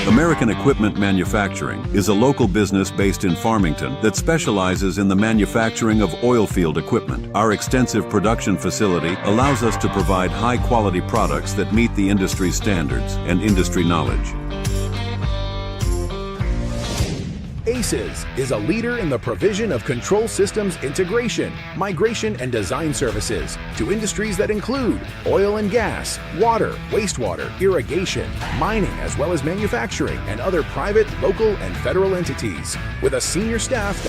American Equipment Manufacturing is a local business based in Farmington that specializes in the manufacturing of oil field equipment. Our extensive production facility allows us to provide high-quality products that meet the industry standards and industry knowledge. ACES is a leader in the provision of control systems integration, migration, and design services to industries that include oil and gas, water, wastewater, irrigation, mining, as well as manufacturing and other private, local, and federal entities, with a senior staff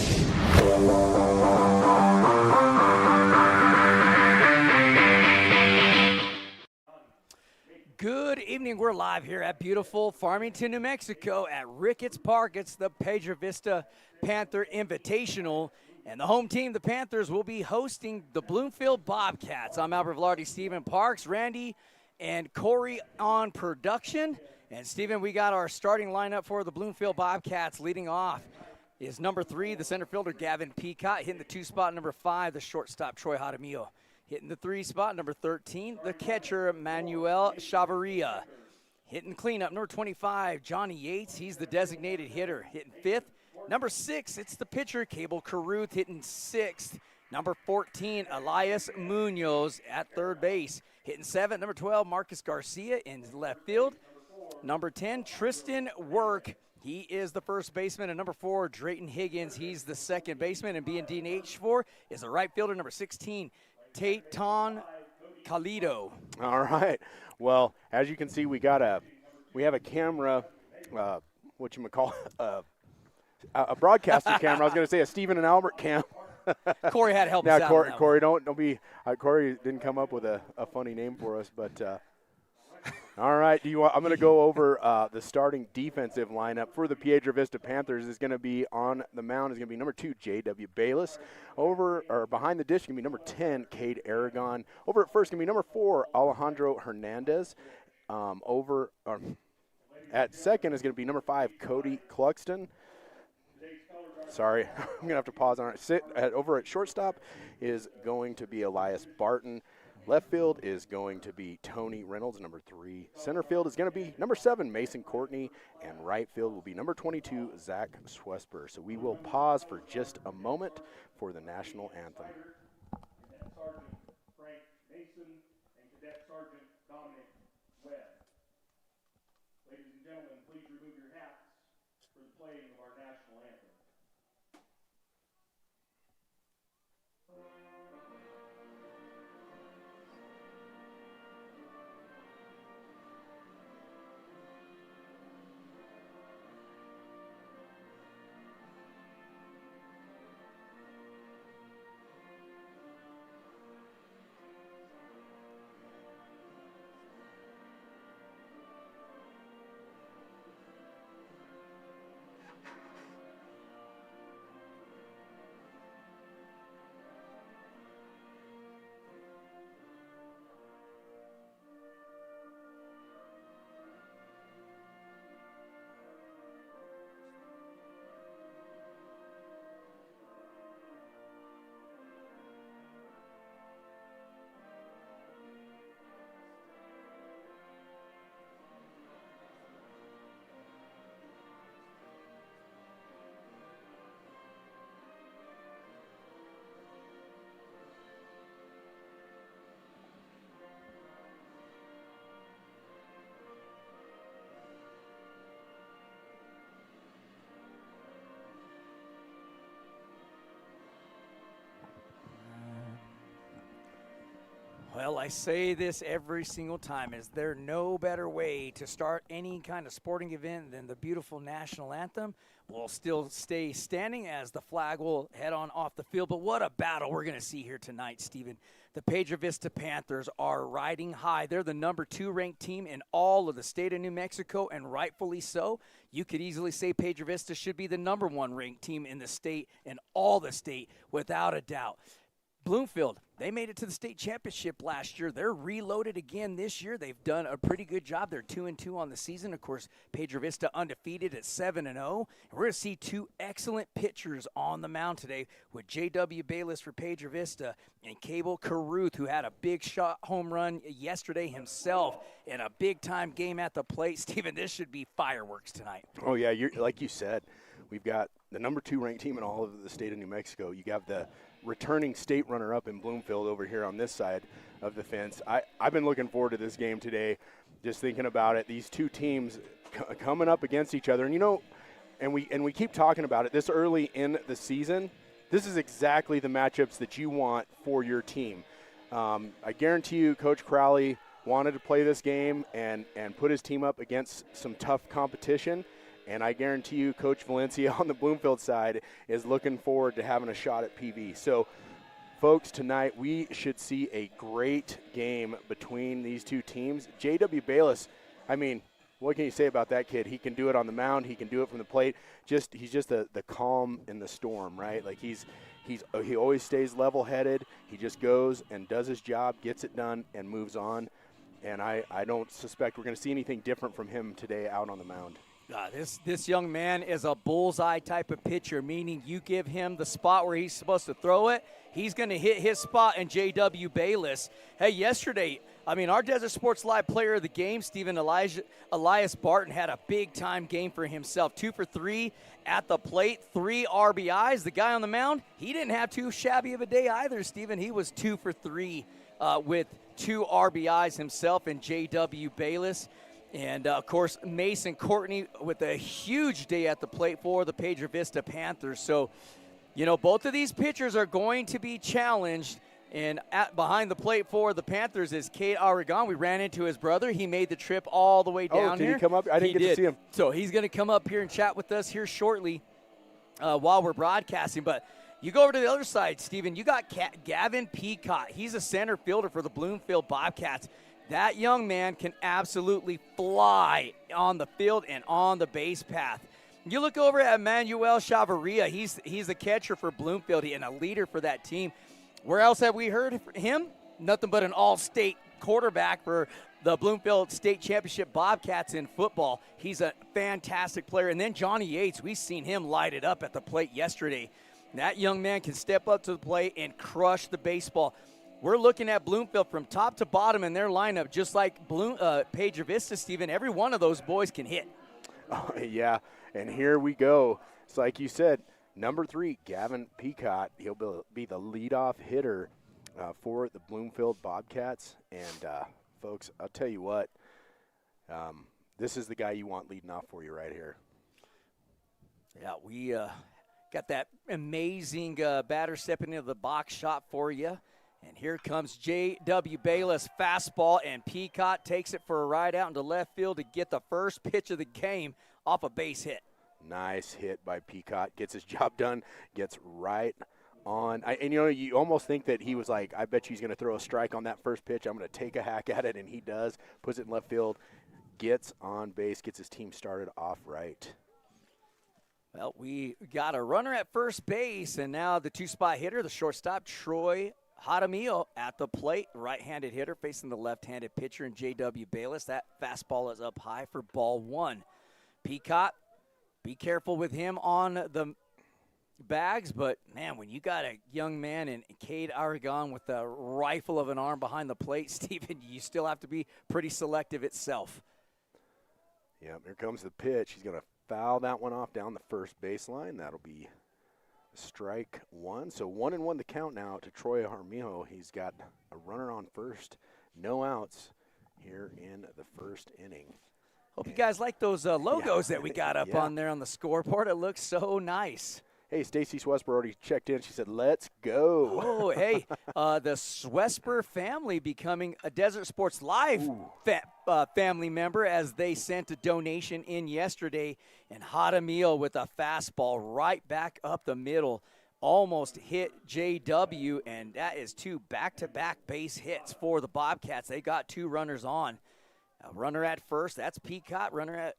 Good evening. We're live here at beautiful Farmington, New Mexico at Ricketts Park. It's the Piedra Vista Panther Invitational. And the home team, the Panthers, will be hosting the Bloomfield Bobcats. I'm Albert Velarde, Stephen Parks, Randy, and Corey on production. And, Stephen, we got our starting lineup for the Bloomfield Bobcats. Leading off is number 3, the center fielder, Gavin Peacock. Hitting the 2 spot, number 5, the shortstop, Troy Jaramillo. Hitting the 3 spot, number 13, the catcher, Manuel Chavarria. Hitting cleanup, number 25, Johnny Yates. He's the designated hitter. Hitting 5th. Number 6, it's the pitcher, Cable Caruth, hitting 6th. Number 14, Elias Munoz at third base. Hitting 7th. Number 12, Marcus Garcia in left field. Number 10, Tristan Work. He is the first baseman. And number 4, Drayton Higgins. He's the second baseman. And being DH4 is the right fielder, number 16, Tayton Calido. All right. Well, as you can see, we have a camera, a broadcasting camera. I was going to say a Stephen and Albert cam. Corey had to help us out. Corey, don't be. Corey didn't come up with a funny name for us, but. All right. I'm going to go over the starting defensive lineup for the Piedra Vista Panthers. Is going to be on the mound. Is going to be number 2, J.W. Bayless. Behind the dish, going to be number 10, Cade Aragon. Over at first, going to be number 4, Alejandro Hernandez. At second is going to be number 5, Cody Cluxton. Sorry, I'm going to have to pause on it. Over at shortstop is going to be Elias Barton. Left field is going to be Tony Reynolds, number 3. Center field is going to be number 7, Mason Courtney. And right field will be number 22, Zach Swesper. So we will pause for just a moment for the national anthem. Cadet Sergeant Frank Mason and Cadet Sergeant Dominic Webb. Ladies and gentlemen, please remove your hats for the playing of our national anthem. Well, I say this every single time. Is there no better way to start any kind of sporting event than the beautiful national anthem? We'll still stay standing as the flag will head on off the field. But what a battle we're going to see here tonight, Stephen. The Piedra Vista Panthers are riding high. They're the number 2 ranked team in all of the state of New Mexico, and rightfully so. You could easily say Piedra Vista should be the number 1 ranked team in the state and all the state without a doubt. Bloomfield, they made it to the state championship last year. They're reloaded again this year. They've done a pretty good job. They're 2-2 on the season. Of course, Piedra Vista undefeated at 7-0. We're going to see two excellent pitchers on the mound today with J.W. Bayless for Piedra Vista and Cable Caruth, who had a big shot home run yesterday himself in a big-time game at the plate. Stephen, this should be fireworks tonight. Oh, yeah, like you said, we've got the number 2 ranked team in all of the state of New Mexico. You got the returning state runner-up in Bloomfield over here on this side of the fence. I've been looking forward to this game today, just thinking about it. These two teams coming up against each other. And, you know, and we keep talking about it this early in the season. This is exactly the matchups that you want for your team. I guarantee you Coach Crowley wanted to play this game and put his team up against some tough competition. And I guarantee you Coach Valencia on the Bloomfield side is looking forward to having a shot at PV. So, folks, tonight we should see a great game between these two teams. J.W. Bayless, I mean, what can you say about that kid? He can do it on the mound. He can do it from the plate. He's just the calm in the storm, right? Like he always stays level-headed. He just goes and does his job, gets it done, and moves on. And I don't suspect we're going to see anything different from him today out on the mound. This young man is a bullseye type of pitcher, meaning you give him the spot where he's supposed to throw it, he's going to hit his spot. And J.W. Bayless, hey, yesterday, I mean, our Desert Sports Live player of the game, Stephen Elias Barton, had a big-time game for himself. 2 for 3 at the plate, 3 RBIs. The guy on the mound, he didn't have too shabby of a day either, Stephen. He was 2 for 3 with 2 RBIs himself, and J.W. Bayless. And, of course, Mason Courtney with a huge day at the plate for the Piedra Vista Panthers. So, you know, both of these pitchers are going to be challenged. And behind the plate for the Panthers is Cade Aragon. We ran into his brother. He made the trip all the way down here. Did he come up? I didn't get to see him. So he's going to come up here and chat with us here shortly while we're broadcasting. But you go over to the other side, Stephen. You got Gavin Peacock. He's a center fielder for the Bloomfield Bobcats. That young man can absolutely fly on the field and on the base path. You look over at Emmanuel Chavarria. He's the catcher for Bloomfield and a leader for that team. Where else have we heard him? Nothing but an all-state quarterback for the Bloomfield State Championship Bobcats in football. He's a fantastic player. And then Johnny Yates, we've seen him light it up at the plate yesterday. That young man can step up to the plate and crush the baseball. We're looking at Bloomfield from top to bottom in their lineup, just like Piedra Vista, Stephen. Every one of those boys can hit. Oh, yeah, and here we go. It's like you said, number 3, Gavin Peacock. He'll be the leadoff hitter for the Bloomfield Bobcats. And, folks, I'll tell you what, this is the guy you want leading off for you right here. Yeah, we got that amazing batter stepping into the box shot for you. And here comes J.W. Bayless, fastball, and Peacock takes it for a ride out into left field to get the first pitch of the game off a base hit. Nice hit by Peacock. Gets his job done, gets right on. And, you know, you almost think that he was like, I bet you he's going to throw a strike on that first pitch. I'm going to take a hack at it, and he does. Puts it in left field, gets on base, gets his team started off right. Well, we got a runner at first base, and now the 2-spot hitter, the shortstop, Troy Jaramillo at the plate, right-handed hitter facing the left-handed pitcher in J.W. Bayless. That fastball is up high for ball 1. Peacock, be careful with him on the bags, but, man, when you got a young man in Cade Aragon with a rifle of an arm behind the plate, Stephen, you still have to be pretty selective itself. Yeah, here comes the pitch. He's going to foul that one off down the first baseline. That'll be strike 1. So 1-1 the count now to Troy Jaramillo. He's got a runner on first, no outs here in the first inning. Hope you guys like those logos that we got up on there on the scoreboard. It looks so nice. Hey, Stacy Swesper already checked in. She said, let's go. Oh, hey, the Swesper family becoming a Desert Sports Live family member as they sent a donation in yesterday. And Jaramillo with a fastball right back up the middle. Almost hit JW, and that is 2 back-to-back base hits for the Bobcats. They got 2 runners on. A runner at first, that's Peacock. Runner at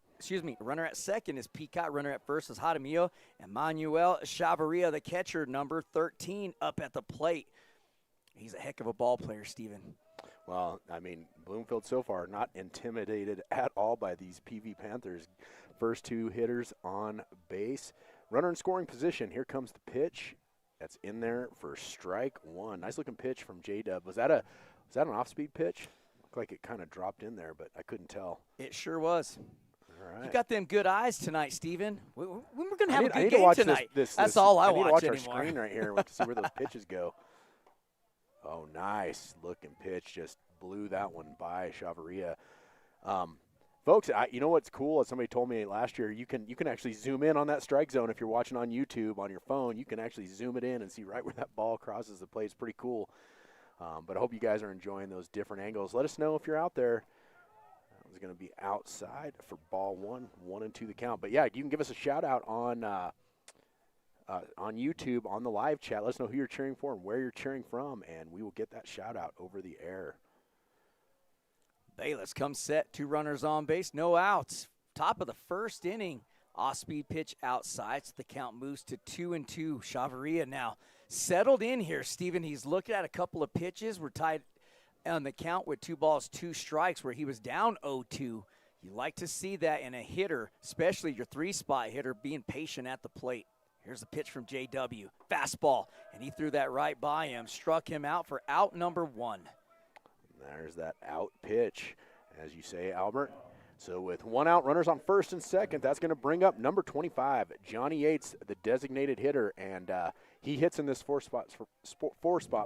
second is Peacock. Runner at first is Jaramillo. And Manuel Chavarria, the catcher, number 13, up at the plate. He's a heck of a ball player, Steven. Well, I mean, Bloomfield so far not intimidated at all by these PV Panthers. First 2 hitters on base. Runner in scoring position. Here comes the pitch. That's in there for strike 1. Nice looking pitch from J-Dub. Was that an off-speed pitch? Looked like it kind of dropped in there, but I couldn't tell. It sure was. All right. You got them good eyes tonight, Steven. We're going to have a I good need to game watch tonight. This, That's all I need to watch watch our anymore. screen right here to see where those pitches go. Oh, nice looking pitch. Just blew that one by Chavarria. Folks, you know what's cool? As somebody told me last year, you can actually zoom in on that strike zone if you're watching on YouTube on your phone. You can actually zoom it in and see right where that ball crosses the plate. It's pretty cool. But I hope you guys are enjoying those different angles. Let us know if you're out there. That was going to be outside for ball 1, 1-2 the count. But yeah, you can give us a shout out on YouTube on the live chat. Let us know who you're cheering for and where you're cheering from, and we will get that shout out over the air. Bayless comes set, 2 runners on base, no outs. Top of the first inning, off-speed pitch outside, so the count moves to 2-2. Chavarria now settled in here, Steven. He's looked at a couple of pitches. We're tied on the count with 2 balls, 2 strikes, where he was down 0-2. You like to see that in a hitter, especially your 3-spot hitter, being patient at the plate. Here's the pitch from J.W. Fastball, and he threw that right by him, struck him out for out number 1. There's that out pitch, as you say, Albert. So with 1 out, runners on first and second, that's going to bring up number 25, Johnny Yates, the designated hitter, and he hits in this 4 spot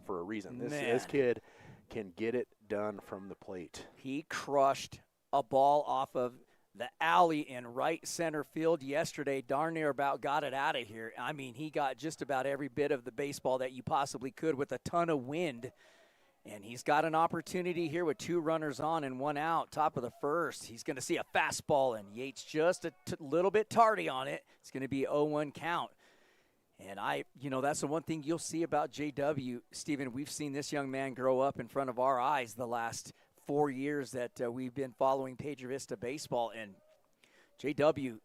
for a reason. This kid can get it done from the plate. He crushed a ball off of the alley in right center field yesterday. Darn near about got it out of here. I mean, he got just about every bit of the baseball that you possibly could with a ton of wind. And he's got an opportunity here with 2 runners on and 1 out, top of the first. He's going to see a fastball, and Yates just a little bit tardy on it. It's going to be 0-1 count. And that's the one thing you'll see about JW. Steven, we've seen this young man grow up in front of our eyes the last 4 years that we've been following Piedra Vista baseball. And JW,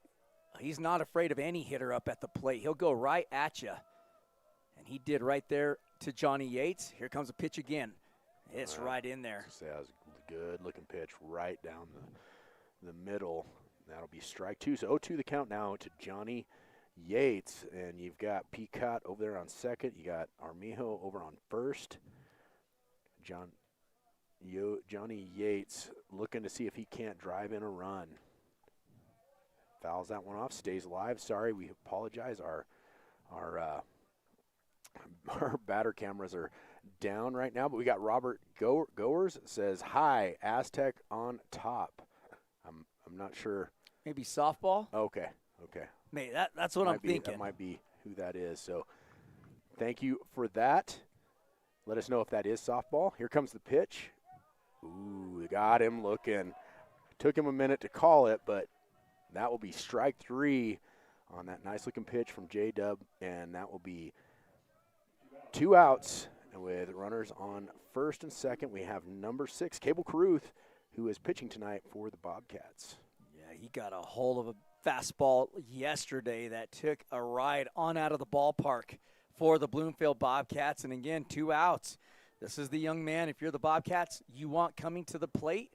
he's not afraid of any hitter up at the plate. He'll go right at you. And he did right there to Johnny Yates. Here comes a pitch again. It's right in there. That was a good-looking pitch right down the middle. That'll be strike 2. So 0-2 the count now to Johnny Yates. And you've got Peacock over there on second. You got Armijo over on first. Johnny Yates looking to see if he can't drive in a run. Fouls that one off. Stays alive. Sorry, we apologize. Our batter cameras are down right now, but we got Robert Goers says, "Hi, Aztec on top." I'm not sure. Maybe softball? Okay. Maybe that's what I'm thinking. That might be who that is. So thank you for that. Let us know if that is softball. Here comes the pitch. Ooh, got him looking. Took him a minute to call it, but that will be strike 3 on that nice-looking pitch from J-Dub, and that will be 2 outs. And with runners on first and second, we have number 6, Cable Caruth, who is pitching tonight for the Bobcats. Yeah, he got a hold of a fastball yesterday that took a ride on out of the ballpark for the Bloomfield Bobcats. And again, 2 outs. This is the young man, if you're the Bobcats, you want coming to the plate.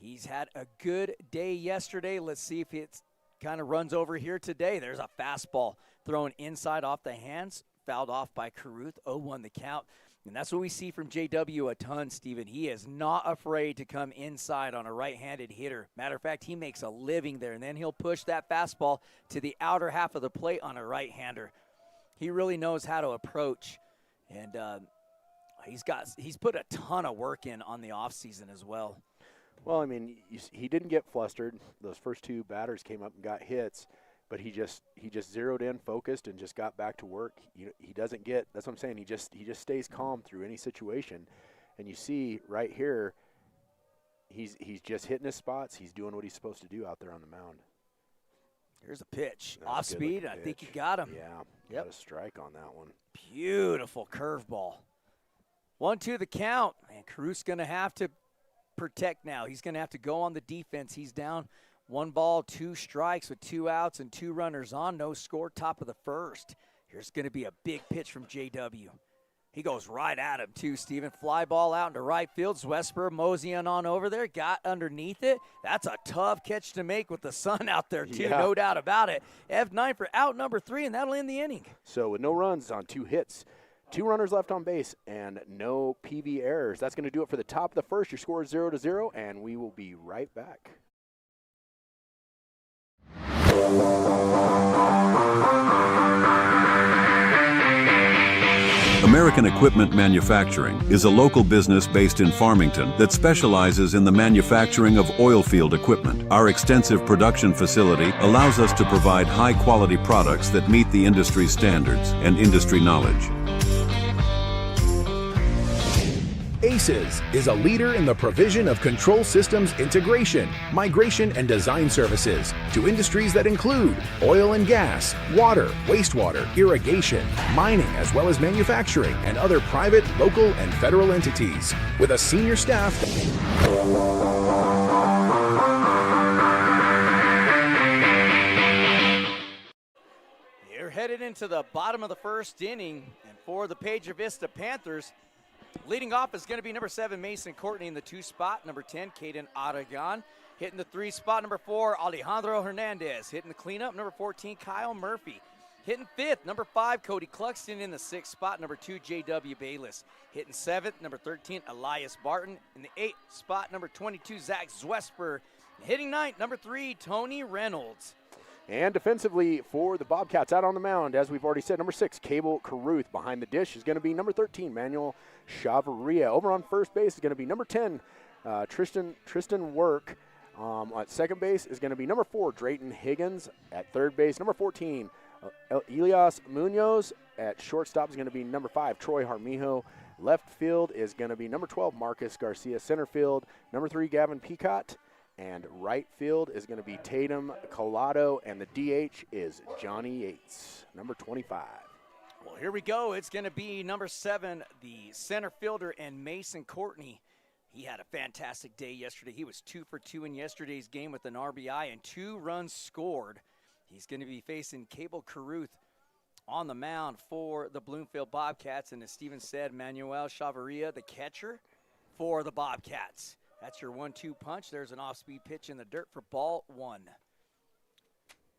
He's had a good day yesterday. Let's see if it kind of runs over here today. There's a fastball thrown inside off the hands, fouled off by Caruth, 0-1 the count. And that's what we see from JW a ton, Steven. He is not afraid to come inside on a right-handed hitter. Matter of fact, he makes a living there, and then he'll push that fastball to the outer half of the plate on a right-hander. He really knows how to approach, and he's put a ton of work in on the offseason as well. Well, I mean, he didn't get flustered. Those first 2 batters came up and got hits, but he just zeroed in, focused, and just got back to work. He doesn't get. That's what I'm saying. He just stays calm through any situation, and you see right here, he's just hitting his spots. He's doing what he's supposed to do out there on the mound. Here's a pitch, That's off speed. I think he got him. Yeah, got a strike on that one. Beautiful curveball. 1-2 the count, and Caruth's going to have to protect now. He's going to have to go on the defense. He's down 1 ball, 2 strikes with 2 outs and 2 runners on. No score, top of the first. Here's going to be a big pitch from JW. He goes right at him, too, Steven. Fly ball out into right field. Zwesper moseying on over there, got underneath it. That's a tough catch to make with the sun out there, too, no doubt about it. F9 for out number 3, and that'll end the inning. So with no runs on 2 hits, 2 runners left on base, and no PV errors. That's going to do it for the top of the first. Your score is 0-0, and we will be right back. American Equipment Manufacturing is a local business based in Farmington that specializes in the manufacturing of oil field equipment. Our extensive production facility allows us to provide high-quality products that meet the industry standards and industry knowledge. ACES is a leader in the provision of control systems integration, migration, and design services to industries that include oil and gas, water, wastewater, irrigation, mining, as well as manufacturing and other private, local, and federal entities. With a senior staff You're headed into the bottom of the first inning, and for the Piedra Vista Panthers, leading off is going to be number 7, Mason Courtney in the 2 spot. Number 10, Caden Aragon. Hitting the 3 spot, number 4, Alejandro Hernandez. Hitting the cleanup, number 14, Kyle Murphy. Hitting 5th, number 5, Cody Cluxton in the 6th spot. Number 2, J.W. Bayless. Hitting 7th, number 13, Elias Barton. In the 8th spot, number 22, Zach Zwesper. Hitting 9th, number 3, Tony Reynolds. And defensively for the Bobcats out on the mound, as we've already said, number 6, Cable Caruth. Behind the dish is going to be number 13, Manuel Chavaria. Over on first base is going to be number 10, Tristan Work. At second base is going to be number 4, Drayton Higgins. At third base, number 14, Elias Munoz. At shortstop is going to be number 5, Troy Harmijo. Left field is going to be number 12, Marcus Garcia. Center field, number 3, Gavin Peacott. And right field is going to be Tatum Collado, and the DH is Johnny Yates, number 25. Well, here we go. It's going to be number 7, the center fielder, and Mason Courtney. He had a fantastic day yesterday. He was 2 for 2 in yesterday's game with an RBI and 2 runs scored. He's going to be facing Cable Caruth on the mound for the Bloomfield Bobcats. And as Steven said, Manuel Chavaria, the catcher for the Bobcats. That's your 1-2 punch. There's an off-speed pitch in the dirt for ball 1.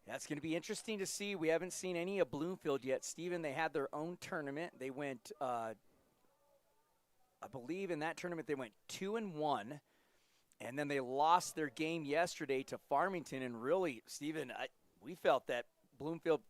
That's going to be interesting to see. We haven't seen any of Bloomfield yet. Steven, they had their own tournament. They went, I believe in that tournament they went 2-1. And then they lost their game yesterday to Farmington. And really, Steven, we felt that Bloomfield,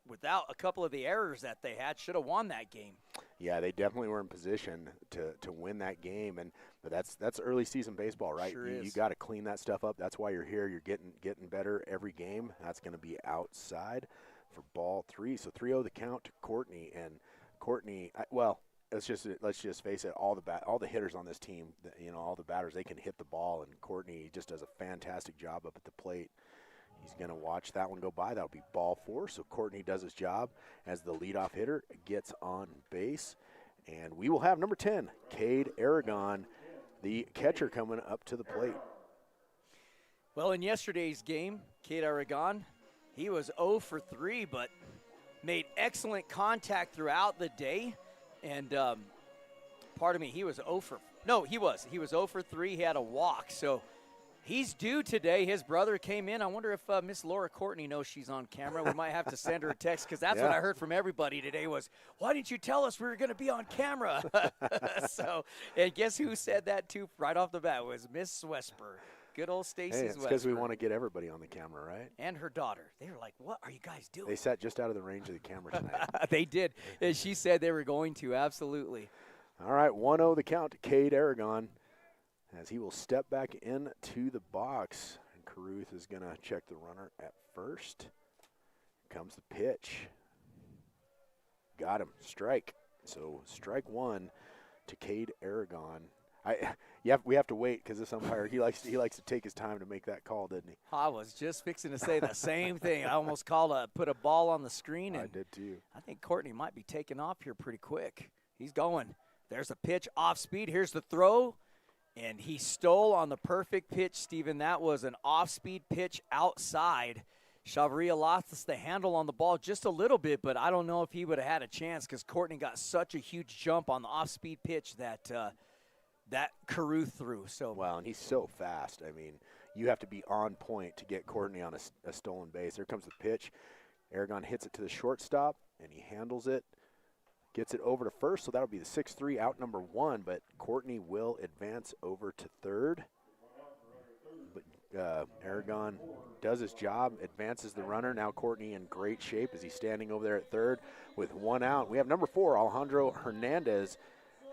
without a couple of the errors that they had, should have won that game. Yeah, they definitely were in position to win that game, but that's early season baseball, right? Sure is. You got to clean that stuff up. That's why you're here. You're getting better every game. That's going to be outside for ball 3. So 3-0 the count to Courtney, and Courtney. Let's just face it. All the hitters on this team, all the batters, they can hit the ball, and Courtney just does a fantastic job up at the plate. He's going to watch that one go by. That'll be ball 4. So Courtney does his job as the leadoff hitter, gets on base. And we will have number 10, Cade Aragon, the catcher, coming up to the plate. Well, in yesterday's game, Cade Aragon, he was 0 for 3, but made excellent contact throughout the day. And, he was 0 for – no, he was 0 for 3. He had a walk, so – he's due today. His brother came in. I wonder if Miss Laura Courtney knows she's on camera. We might have to send her a text, because that's what I heard from everybody today was, why didn't you tell us we were going to be on camera? So, and guess who said that too right off the bat? It was Miss Zwesper. Good old Stacy Zwesper. It's because we want to get everybody on the camera, right? And her daughter. They were like, what are you guys doing? They sat just out of the range of the camera tonight. They did. And she said they were going to, absolutely. All right, 1-0 the count to Cade Aragon, as he will step back into the box. And Caruth is going to check the runner at first. Here comes the pitch. Got him. Strike. So strike 1 to Cade Aragon. We have to wait, because this umpire, he likes to take his time to make that call, doesn't he? I was just fixing to say the same thing. I almost put a ball on the screen. And I did too. I think Courtney might be taking off here pretty quick. He's going. There's a pitch off speed. Here's the throw. And he stole on the perfect pitch, Steven. That was an off-speed pitch outside. Chavarria lost the handle on the ball just a little bit, but I don't know if he would have had a chance because Courtney got such a huge jump on the off-speed pitch that that Carew threw. So Well, and he's so fast. I mean, you have to be on point to get Courtney on a stolen base. There comes the pitch. Aragon hits it to the shortstop, and he handles it, gets it over to first, so that'll be the 6-3 out number 1, but Courtney will advance over to third. But Aragon does his job, advances the runner. Now Courtney in great shape as he's standing over there at third with 1 out. We have number 4, Alejandro Hernandez,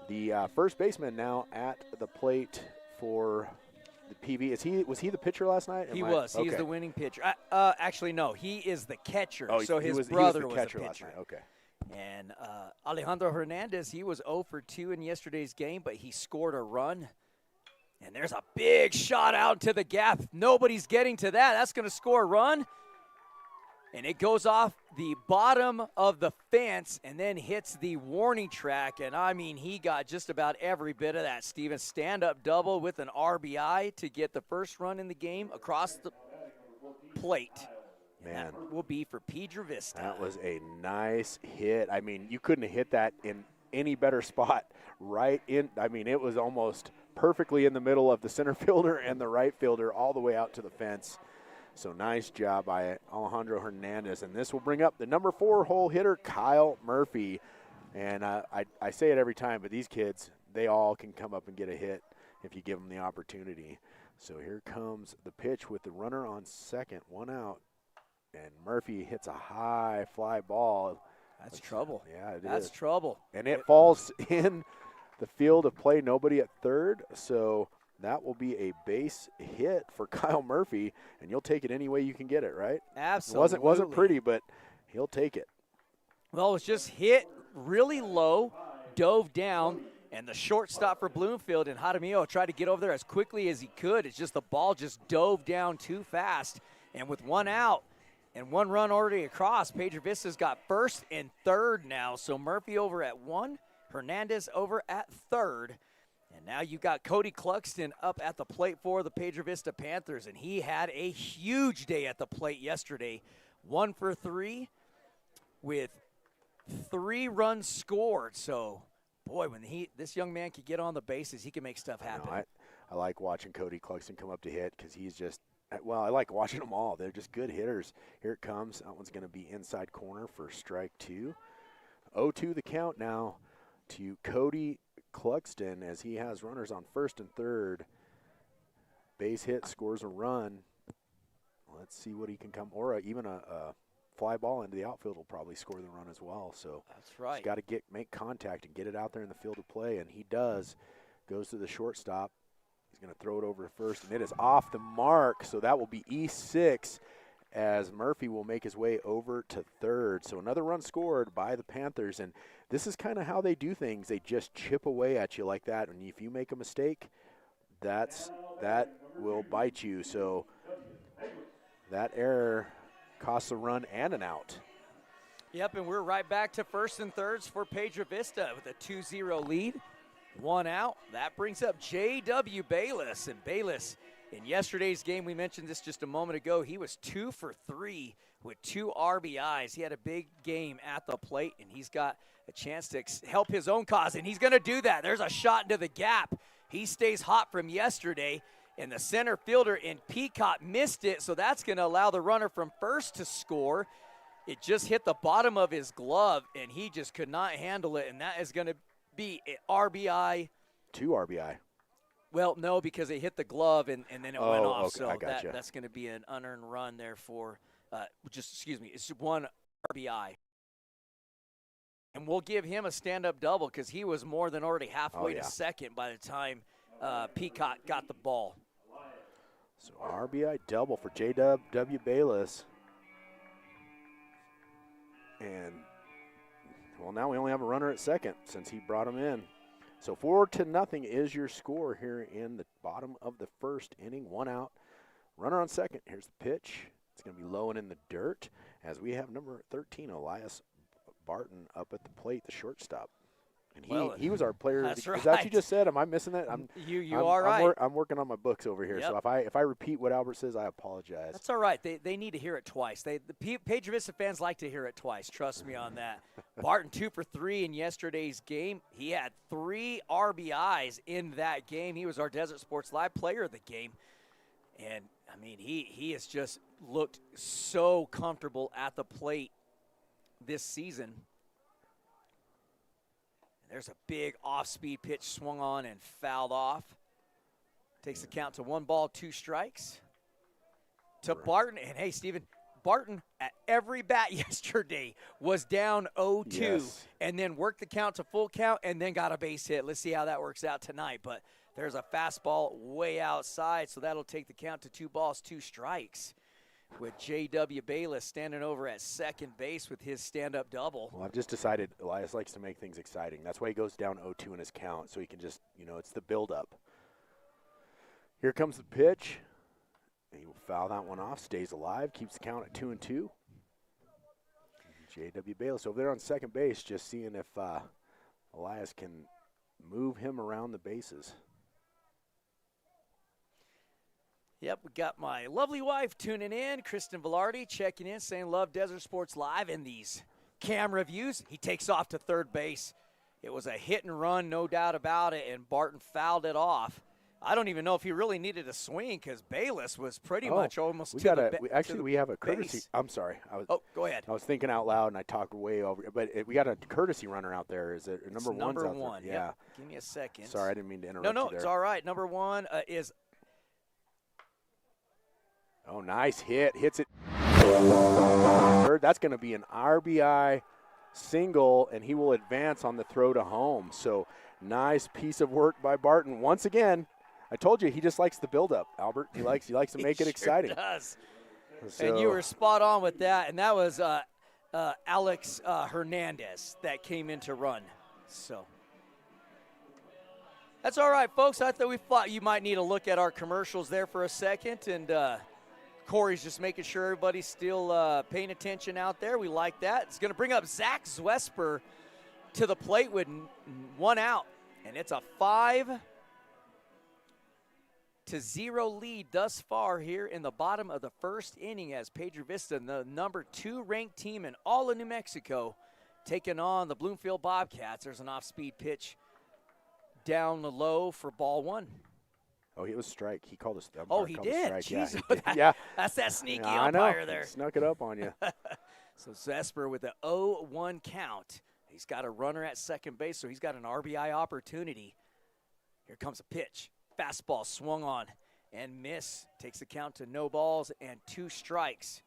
the first baseman now at the plate for the PV. Was he the pitcher last night? He was. Okay. He's the winning pitcher. Actually, no. He is the catcher. Oh, so his brother was the catcher a last pitcher. night. Okay. And Alejandro Hernandez, he was 0 for 2 in yesterday's game, but he scored a run. And there's a big shot out to the gap. Nobody's getting to that. That's going to score a run. And it goes off the bottom of the fence and then hits the warning track. And, I mean, he got just about every bit of that, Steven. Stand-up double with an RBI to get the first run in the game across the plate. And Man, that will be for Piedra Vista. that was a nice hit. I mean, you couldn't have hit that in any better spot. Right in, I mean, it was almost perfectly in the middle of the center fielder and the right fielder all the way out to the fence. So nice job by Alejandro Hernandez. And this will bring up the number 4 hole hitter, Kyle Murphy. And I say it every time, but these kids, they all can come up and get a hit if you give them the opportunity. So here comes the pitch with the runner on second, 1 out. And Murphy hits a high fly ball. That's trouble. Yeah, it is. That's trouble. And it falls in the field of play, nobody at third. So that will be a base hit for Kyle Murphy, and you'll take it any way you can get it, right? Absolutely. It wasn't pretty, but he'll take it. Well, it was just hit really low, dove down, and the shortstop for Bloomfield and Jaramillo tried to get over there as quickly as he could. It's just the ball just dove down too fast. And with 1 out and 1 run already across, Piedra Vista's got first and third now. So Murphy over at 1, Hernandez over at third. And now you got Cody Cluxton up at the plate for the Piedra Vista Panthers, and he had a huge day at the plate yesterday. 1 for 3 with 3 runs scored. So, boy, when this young man can get on the bases, he can make stuff happen. I like watching Cody Cluxton come up to hit because he's just, well, I like watching them all. They're just good hitters. Here it comes. That one's going to be inside corner for strike 2. 0-2 the count now to Cody Cluxton as he has runners on first and third. Base hit, scores a run. Let's see what he can come, or even a fly ball into the outfield will probably score the run as well. So that's right. He's got to make contact and get it out there in the field of play, and he does. Goes to the shortstop. He's going to throw it over to first, and it is off the mark. So that will be E6 as Murphy will make his way over to third. So another run scored by the Panthers, and this is kind of how they do things. They just chip away at you like that, and if you make a mistake, that will bite you. So that error costs a run and an out. Yep, and we're right back to first and thirds for Piedra Vista with a 2-0 lead. 1 out. That brings up J.W. Bayless, and Bayless in yesterday's game, we mentioned this just a moment ago, he was 2 for 3 with 2 RBIs. He had a big game at the plate, and he's got a chance to help his own cause, and he's going to do that. There's a shot into the gap. He stays hot from yesterday, and the center fielder in Peacock missed it, so that's going to allow the runner from first to score. It just hit the bottom of his glove, and he just could not handle it, and that is going to be an RBI. 2 RBI. Well, no, because it hit the glove and then it went off. Okay, so I gotcha. that's going to be an unearned run there for, it's 1 RBI. And we'll give him a stand-up double because he was more than already halfway to second by the time Peacock got the ball. So RBI double for J.W. Bayless. And, well, now we only have a runner at second since he brought him in. So 4-0 is your score here in the bottom of the first inning. 1 out, runner on second. Here's the pitch. It's going to be low and in the dirt as we have number 13, Elias Barton, up at the plate, the shortstop. And he was our player. That's Is that right. what you just said? Am I missing that? You are right. I'm working on my books over here. Yep. So if I repeat what Albert says, I apologize. That's all right. They need to hear it twice. The Piedra Vista fans like to hear it twice. Trust me on that. Barton 2 for 3 in yesterday's game. He had 3 RBIs in that game. He was our Desert Sports Live player of the game. And, I mean, he has just looked so comfortable at the plate this season. There's a big off-speed pitch swung on and fouled off. Takes the count to 1 ball, 2 strikes. To Barton, and hey, Steven, Barton at every bat yesterday was down 0-2 Yes. and then worked the count to full count and then got a base hit. Let's see how that works out tonight. But there's a fastball way outside, so that'll take the count to 2 balls, 2 strikes. With J.W. Bayless standing over at second base with his stand-up double. Well, I've just decided Elias likes to make things exciting. That's why he goes down 0-2 in his count, so he can just, it's the build-up. Here comes the pitch. He will foul that one off, stays alive, keeps the count at 2-2. J.W. Bayless over there on second base, just seeing if Elias can move him around the bases. Yep, we got my lovely wife tuning in, Kristen Velarde, checking in, saying love Desert Sports Live in these camera views. He takes off to third base. It was a hit and run, no doubt about it, and Barton fouled it off. I don't even know if he really needed a swing because Bayless was pretty much almost we to got the actually, we have a courtesy. base. I'm sorry. Go ahead. I was thinking out loud and I talked way over. But we got a courtesy runner out there. Is it number one? Number one. Yeah. Yep. Give me a second. Sorry, I didn't mean to interrupt. No, you there. it's all right. Number one is. Oh, nice hit. Hits it. That's going to be an RBI single, and he will advance on the throw to home. So nice piece of work by Barton. Once again, I told you he just likes the build-up, Albert. He likes to make it exciting. He does. So, And you were spot on with that, and that was Alex Hernandez that came in to run. So that's all right, folks. I thought you might need to look at our commercials there for a second, and Corey's just making sure everybody's still paying attention out there. We like that. It's going to bring up Zach Zwesper to the plate with 1 out, and it's a 5-0 lead thus far here in the bottom of the first inning as Piedra Vista, the number 2 ranked team in all of New Mexico, taking on the Bloomfield Bobcats. There's an off-speed pitch down the low for ball 1. Oh, it was strike. He called us. Oh, he did. Strike. Jeez, Yeah, he did. Yeah. That's that sneaky I umpire know. there. He snuck it up on you. So Zesper with the 0-1 count. He's got a runner at second base, so he's got an RBI opportunity. Here comes a pitch. Fastball swung on and miss. Takes the count to no balls and 2 strikes.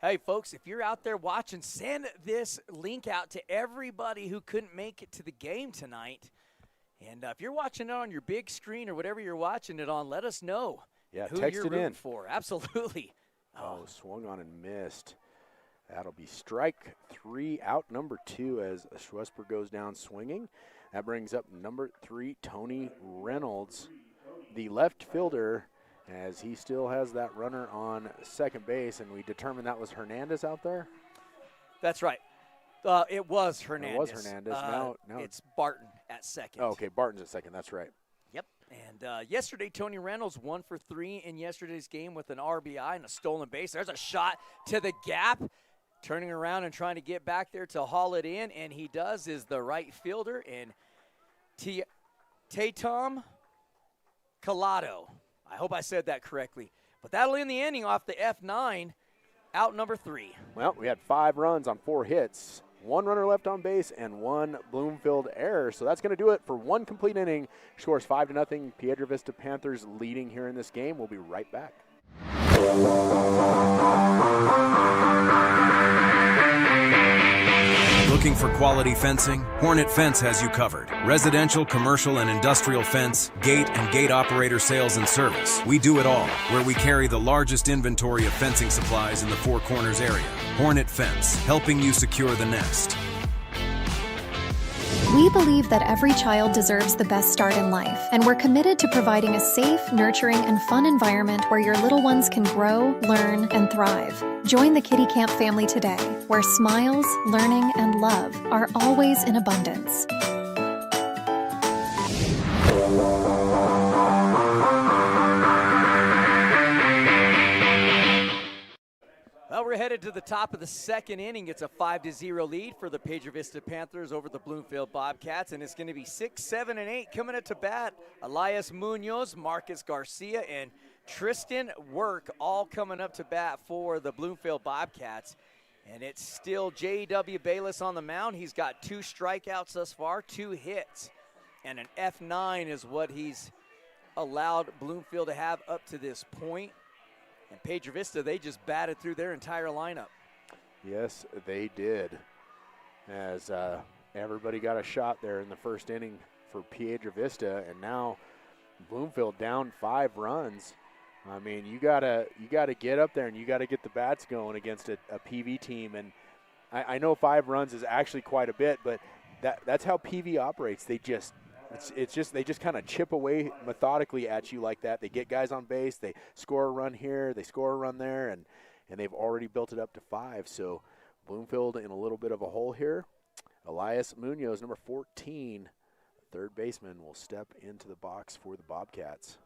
Hey, folks, if you're out there watching, send this link out to everybody who couldn't make it to the game tonight. And if you're watching it on your big screen or whatever you're watching it on, let us know Yeah, who text you're it rooting in. for. Absolutely. Oh, swung on and missed. That'll be strike 3, out number 2 as Schwesper goes down swinging. That brings up number 3, Tony Reynolds, the left fielder, as he still has that runner on second base, and we determined that was Hernandez out there? That's right. It was Hernandez. It was Hernandez. Now it's Barton at second. Oh, okay, Barton's at second. That's right. Yep. And yesterday, Tony Reynolds 1 for 3 in yesterday's game with an RBI and a stolen base. There's a shot to the gap, turning around and trying to get back there to haul it in, and he does is the right fielder, and Tatum Collado. I hope I said that correctly. But that'll end the inning off the F9, out number 3. Well, we had 5 runs on 4 hits. 1 runner left on base and 1 Bloomfield error. So that's going to do it for 1 complete inning. Scores 5-0. Piedra Vista Panthers leading here in this game. We'll be right back. Looking for quality fencing? Hornet Fence has you covered. Residential, commercial, and industrial fence, gate, and gate operator sales and service. We do it all, where we carry the largest inventory of fencing supplies in the Four Corners area. Hornet Fence, helping you secure the nest. We believe that every child deserves the best start in life, and we're committed to providing a safe, nurturing, and fun environment where your little ones can grow, learn, and thrive. Join the Kitty Camp family today, where smiles, learning, and love are always in abundance. Well, we're headed to the top of the second inning. It's a 5-0 lead for the Piedra Vista Panthers over the Bloomfield Bobcats, and it's going to be 6, 7, and 8 coming up to bat. Elias Munoz, Marcus Garcia, and Tristan Work all coming up to bat for the Bloomfield Bobcats. And it's still J.W. Bayless on the mound. He's got 2 strikeouts thus far, 2 hits, and an F9 is what he's allowed Bloomfield to have up to this point. And Piedra Vista, they just batted through their entire lineup. Yes, they did. As everybody got a shot there in the first inning for Piedra Vista, and now Bloomfield down 5 runs. I mean, you gotta get up there and you gotta get the bats going against a PV team. And I know 5 runs is actually quite a bit, but that's how PV operates. They just they just kind of chip away methodically at you like that. They get guys on base, they score a run here, they score a run there, and they've already built it up to 5. So Bloomfield in a little bit of a hole here. Elias Munoz, number 14, third baseman, will step into the box for the Bobcats.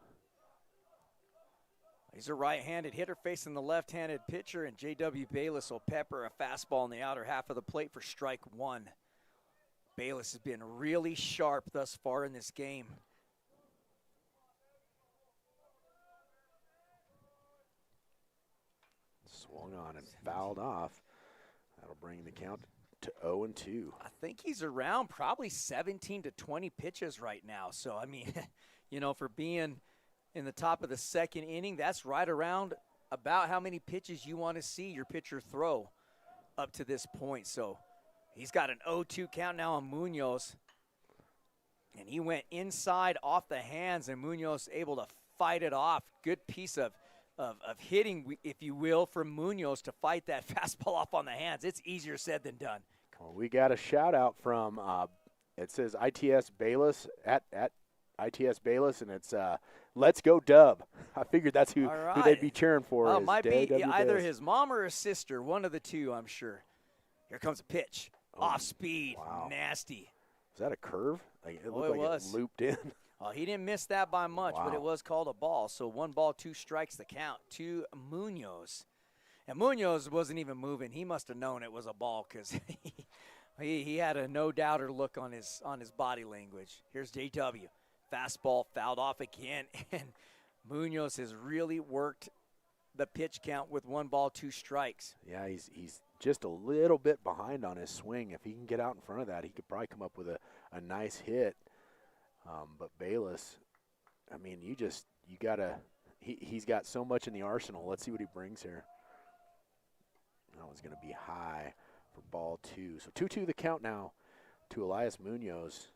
He's a right-handed hitter facing the left-handed pitcher, and J.W. Bayless will pepper a fastball in the outer half of the plate for strike 1. Bayless has been really sharp thus far in this game. Swung on and fouled off. That'll bring the count to 0-2. I think he's around probably 17 to 20 pitches right now. So, I mean, you know, for being in the top of the second inning, that's right around about how many pitches you want to see your pitcher throw up to this point. So he's got an 0-2 count now on Munoz. And he went inside off the hands, and Munoz able to fight it off. Good piece of hitting, if you will, from Munoz to fight that fastball off on the hands. It's easier said than done. Well, we got a shout-out from, it says ITS Bayless, at ITS Bayless, and it's Let's Go Dub. I figured that's who they'd be cheering for. Well, it might be either Bayless. his mom or his sister, one of the two, I'm sure. Here comes a pitch. Off speed. Wow. Nasty. Was that a curve? Like, it looked it like was. it looped in. He didn't miss that by much, but Wow. it was called a ball. So 1 ball, 2 strikes the count to Munoz. And Munoz wasn't even moving. He must have known it was a ball because he had a no-doubter look on his body language. Here's JW. Fastball fouled off again, and Munoz has really worked the pitch count with 1 ball, 2 strikes. Yeah, he's just a little bit behind on his swing. If he can get out in front of that, he could probably come up with a nice hit. But Bayless, I mean, he's got so much in the arsenal. Let's see what he brings here. That one's going to be high for ball 2. So 2-2 the count now to Elias Munoz,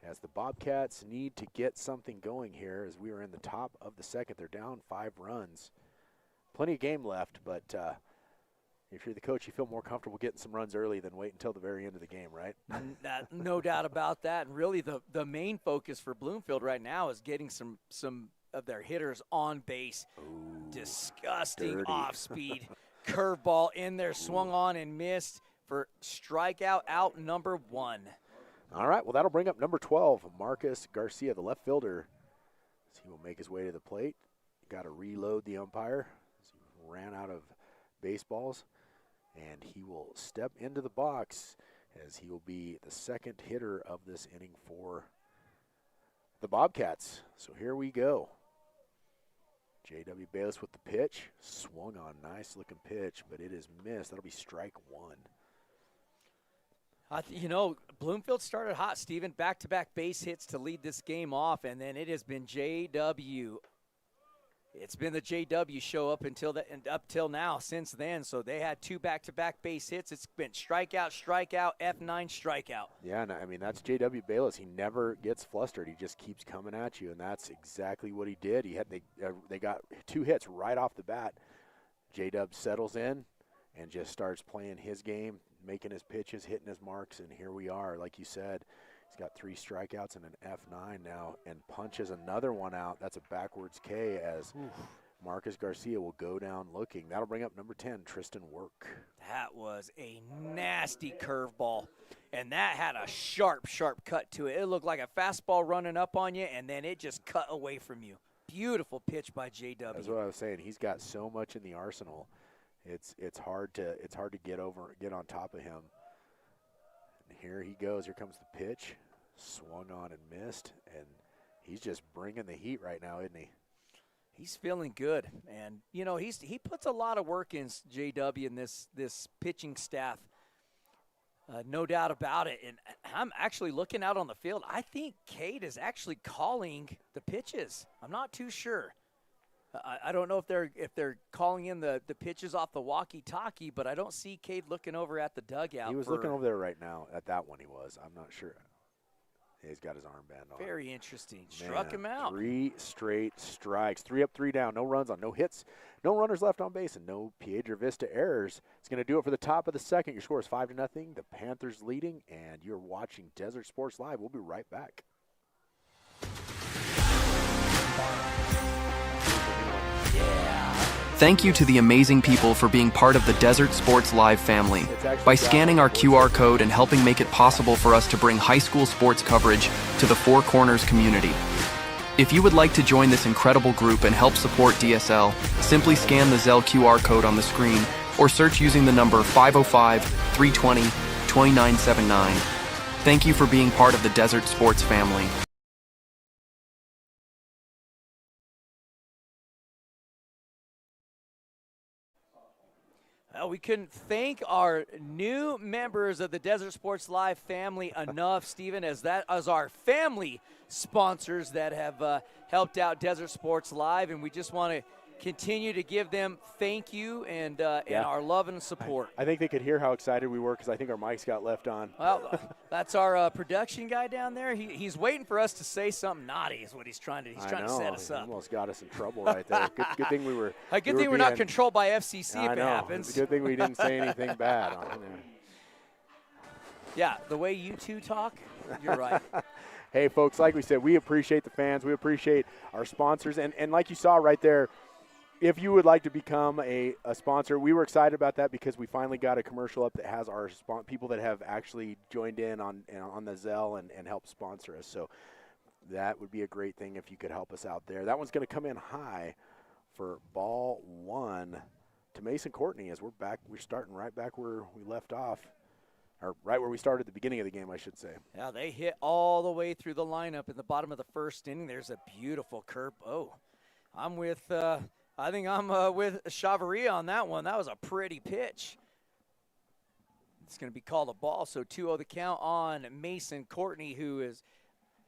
as the Bobcats need to get something going here as we are in the top of the second. They're down 5 runs. Plenty of game left, but if you're the coach, you feel more comfortable getting some runs early than wait until the very end of the game, right? No doubt about that. And really the main focus for Bloomfield right now is getting some of their hitters on base. Ooh, disgusting dirty. Off-speed curveball in there, swung on and missed for strikeout out number 1. All right, well, that'll bring up number 12, Marcus Garcia, the left fielder. So he will make his way to the plate. Got to reload the umpire. He ran out of baseballs. And he will step into the box as he will be the second hitter of this inning for the Bobcats. So here we go. J.W. Bayless with the pitch. Swung on. Nice-looking pitch, but it is missed. That'll be strike 1. Bloomfield started hot, Steven. Back-to-back base hits to lead this game off, and then it has been J.W. It's been the J.W. show up till now since then. So they had 2 back-to-back base hits. It's been strikeout, strikeout, F9, strikeout. Yeah, and I mean, that's J.W. Bayless. He never gets flustered. He just keeps coming at you, and that's exactly what he did. They got 2 hits right off the bat. J.W. settles in and just starts playing his game, making his pitches, hitting his marks, and here we are. Like you said, He's got 3 strikeouts and an F9 now and punches another one out. That's a backwards K as Marcus Garcia will go down looking. That'll bring up number 10, Tristan Work. That was a nasty curveball, and that had a sharp, sharp cut to it. It looked like a fastball running up on you, and then it just cut away from you. Beautiful pitch by JW. That's what I was saying. He's got so much in the arsenal. It's hard to get on top of him. And here he goes. Here comes the pitch. Swung on and missed, and he's just bringing the heat right now, isn't he? He's feeling good, and you know he puts a lot of work in, JW, in this pitching staff. No doubt about it. And I'm actually looking out on the field. I think Cade is actually calling the pitches. I'm not too sure. I don't know if they're calling in the pitches off the walkie-talkie, but I don't see Cade looking over at the dugout. He was looking over there right now. At that one he was. I'm not sure. He's got his armband on. Very interesting. Struck him out. 3 straight strikes. 3 up, 3 down. No runs on, no hits, no runners left on base, and no Piedra Vista errors. It's going to do it for the top of the second. Your score is 5-0. The Panthers leading, and you're watching Desert Sports Live. We'll be right back. Thank you to the amazing people for being part of the Desert Sports Live family. By scanning our QR code and helping make it possible for us to bring high school sports coverage to the Four Corners community. If you would like to join this incredible group and help support DSL, simply scan the Zelle QR code on the screen or search using the number 505-320-2979. Thank you for being part of the Desert Sports family. Well, we couldn't thank our new members of the Desert Sports Live family enough, Stephen, as our family sponsors that have helped out Desert Sports Live, and we just want to continue to give them thank you and our love and support. I think they could hear how excited we were because I think our mics got left on. Well, that's our production guy down there. He's waiting for us to say something naughty is what he's trying to set us up. Almost got us in trouble right there. Good thing we were. A good thing we're not controlled by FCC if it happens. It's a good thing we didn't say anything bad on there. Yeah, the way you two talk, you're right. Hey, folks, like we said, we appreciate the fans. We appreciate our sponsors. And like you saw right there, if you would like to become a sponsor, we were excited about that because we finally got a commercial up that has our people that have actually joined in on the Zelle and helped sponsor us. So that would be a great thing if you could help us out there. That one's going to come in high for ball 1 to Mason Courtney as we're back. We're starting right back where we left off, or right where we started at the beginning of the game, I should say. Yeah, they hit all the way through the lineup in the bottom of the first inning. There's a beautiful curve. Oh, I'm with I think I'm with Chavaria on that one. That was a pretty pitch. It's going to be called a ball, so 2-0 the count on Mason Courtney, who has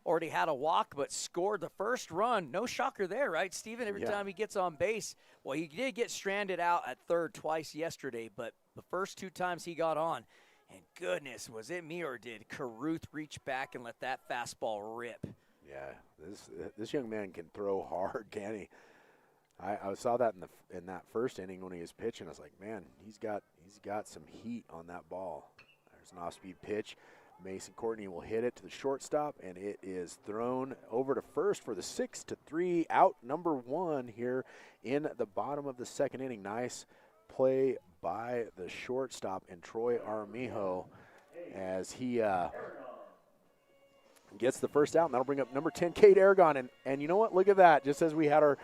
already had a walk but scored the first run. No shocker there, right, Steven? Every time he gets on base. Well, he did get stranded out at third twice yesterday, but the first 2 times he got on, and goodness, was it me or did Caruth reach back and let that fastball rip? Yeah, this young man can throw hard, can he? I saw that in that first inning when he was pitching. I was like, man, he's got some heat on that ball. There's an off-speed pitch. Mason Courtney will hit it to the shortstop, and it is thrown over to first for the 6-3 out number 1 here in the bottom of the second inning. Nice play by the shortstop and Troy Armijo as he gets the first out, and that'll bring up number 10, Kate Aragon. And you know what? Look at that. Just as we had our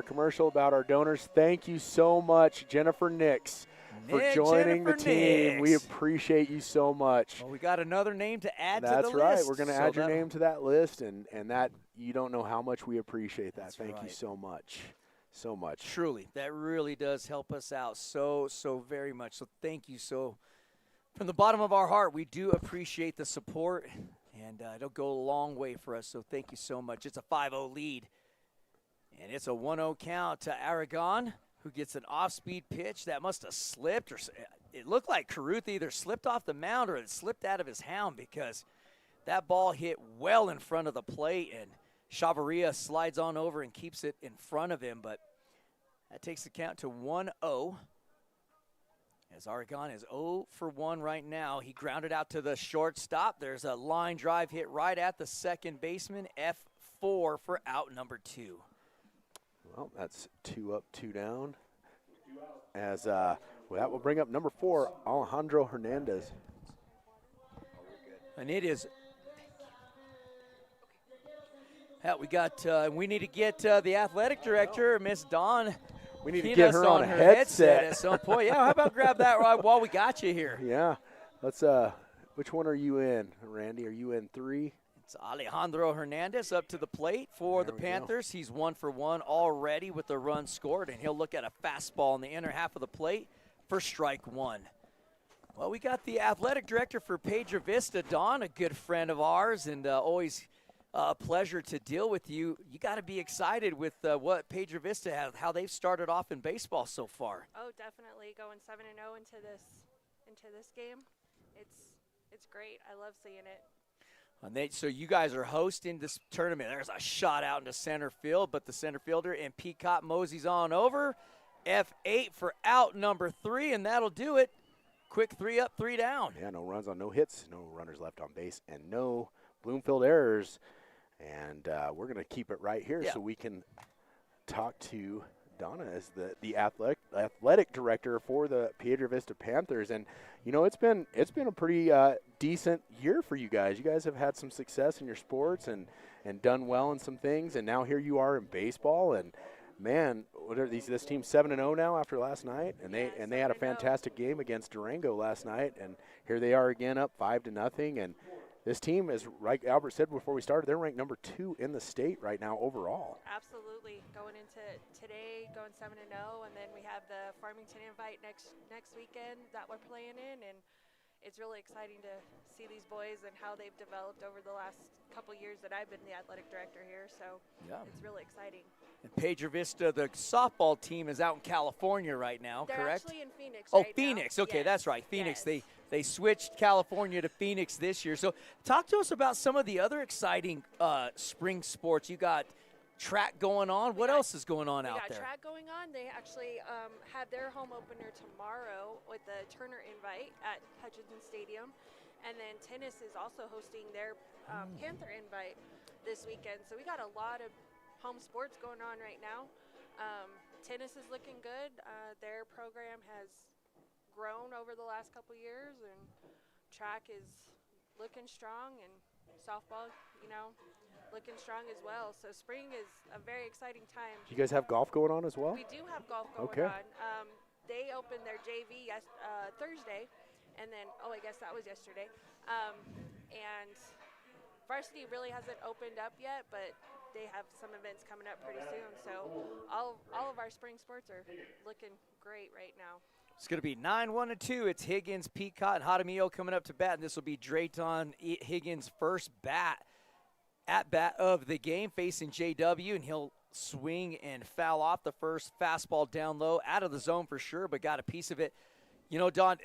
commercial about our donors, thank you so much, Jennifer Nix, for joining the team. We appreciate you so much. Well, we got another name to add to the list. That's right. We're going to add your name to that list, and that you don't know how much we appreciate that. Thank you so much. So much. Truly, that really does help us out so very much. So thank you. So from the bottom of our heart, we do appreciate the support. And it'll go a long way for us, so thank you so much. It's a 5-0 lead, and it's a 1-0 count to Aragon, who gets an off-speed pitch that must have slipped, or it looked like Caruth either slipped off the mound or it slipped out of his hound because that ball hit well in front of the plate, and Chavaria slides on over and keeps it in front of him, but that takes the count to 1-0. As Aragon is 0 for 1 right now. He grounded out to the shortstop. There's a line drive hit right at the second baseman. F4 for out number 2. Well, that's 2 up, 2 down. As well, that will bring up number 4, Alejandro Hernandez. And it is. We need to get the athletic director, Miss Dawn. We need to get her on a headset at some point. Yeah, how about grab that right while we got you here? Yeah. Let's. Which one are you in, Randy? Are you in 3? It's Alejandro Hernandez up to the plate for the Panthers. He's 1 for 1 already with the run scored, and he'll look at a fastball in the inner half of the plate for strike 1. Well, we got the athletic director for Piedra Vista, Dawn, a good friend of ours, and always a pleasure to deal with you. You got to be excited with what Piedra Vista has, how they've started off in baseball so far. Oh, definitely going 7-0 into this game. It's great. I love seeing it. And so you guys are hosting this tournament. There's a shot out into center field, but the center fielder and Peacock moseys on over. F8 for out number 3, and that'll do it. Quick 3 up, 3 down. Yeah, no runs on no hits, no runners left on base, and no Bloomfield errors. And we're going to keep it right here so we can talk to Donna as the athletic director for the Piedra Vista Panthers. And you know, it's been a pretty decent year for you guys. You guys have had some success in your sports and done well in some things, and now here you are in baseball. And man, what are this team 7-0 now after last night? And they had a fantastic game against Durango last night, and here they are again up 5-0. And this team is, like Albert said before we started, they're ranked number 2 in the state right now overall. Absolutely. Going into today, going 7-0, and then we have the Farmington invite next weekend that we're playing in, and it's really exciting to see these boys and how they've developed over the last couple years that I've been the athletic director here, so it's really exciting. And Piedra Vista, the softball team, is out in California right now, They're correct? They're actually in Phoenix right Phoenix. Now. Okay, that's right. Phoenix. Yes. They switched California to Phoenix this year. So talk to us about some of the other exciting spring sports. You got track going on. What else is going on out there? We got track going on. They actually have their home opener tomorrow with the Turner invite at Hutchinson Stadium. And then tennis is also hosting their Panther invite this weekend. So we got a lot of home sports going on right now. Tennis is looking good. Their program has grown over the last couple years, and track is looking strong, and softball, looking strong as well. So spring is a very exciting time. Do you guys have golf going on as well? We do have golf going on. They opened their JV Thursday, and then, I guess that was yesterday. And varsity really hasn't opened up yet, but they have some events coming up pretty soon. So all of our spring sports are looking great right now. It's going to be 9-1-2. It's Higgins, Peacock, and Jaramillo coming up to bat, and this will be Drayton Higgins' first at bat of the game, facing JW, and he'll swing and foul off the first fastball down low, out of the zone for sure, but got a piece of it. You know, Don,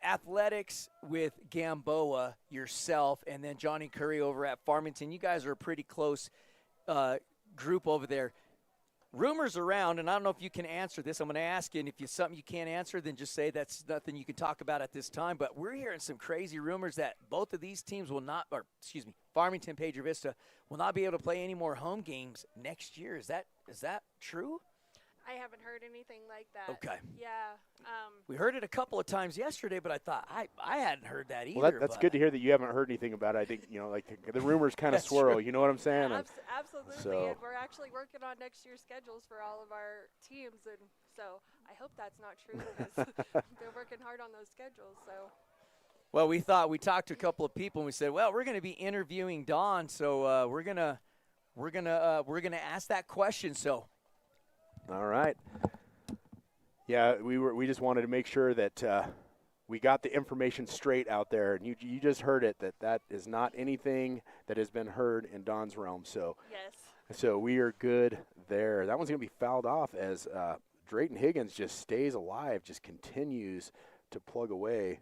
athletics with Gamboa, yourself, and then Johnny Curry over at Farmington, you guys are a pretty close group over there. Rumors around, and I don't know if you can answer this. I'm going to ask you, and if it's something you can't answer, then just say that's nothing you can talk about at this time. But we're hearing some crazy rumors that both of these teams will not, Farmington, Piedra Vista, will not be able to play any more home games next year. Is that true? I haven't heard anything like that. Okay. Yeah. We heard it a couple of times yesterday, but I thought I hadn't heard that either. Well, that's good to hear that you haven't heard anything about it. I think, the rumors kind of swirl. True. You know what I'm saying? Absolutely. So. And we're actually working on next year's schedules for all of our teams. And so I hope that's not true because they're working hard on those schedules. So. Well, we talked to a couple of people and we said, well, we're going to be interviewing Dawn, so we're gonna ask that question. So. All right. Yeah, we just wanted to make sure that we got the information straight out there, and you just heard it that is not anything that has been heard in Don's realm. So yes. So we are good there. That one's going to be fouled off as Drayton Higgins just stays alive, just continues to plug away.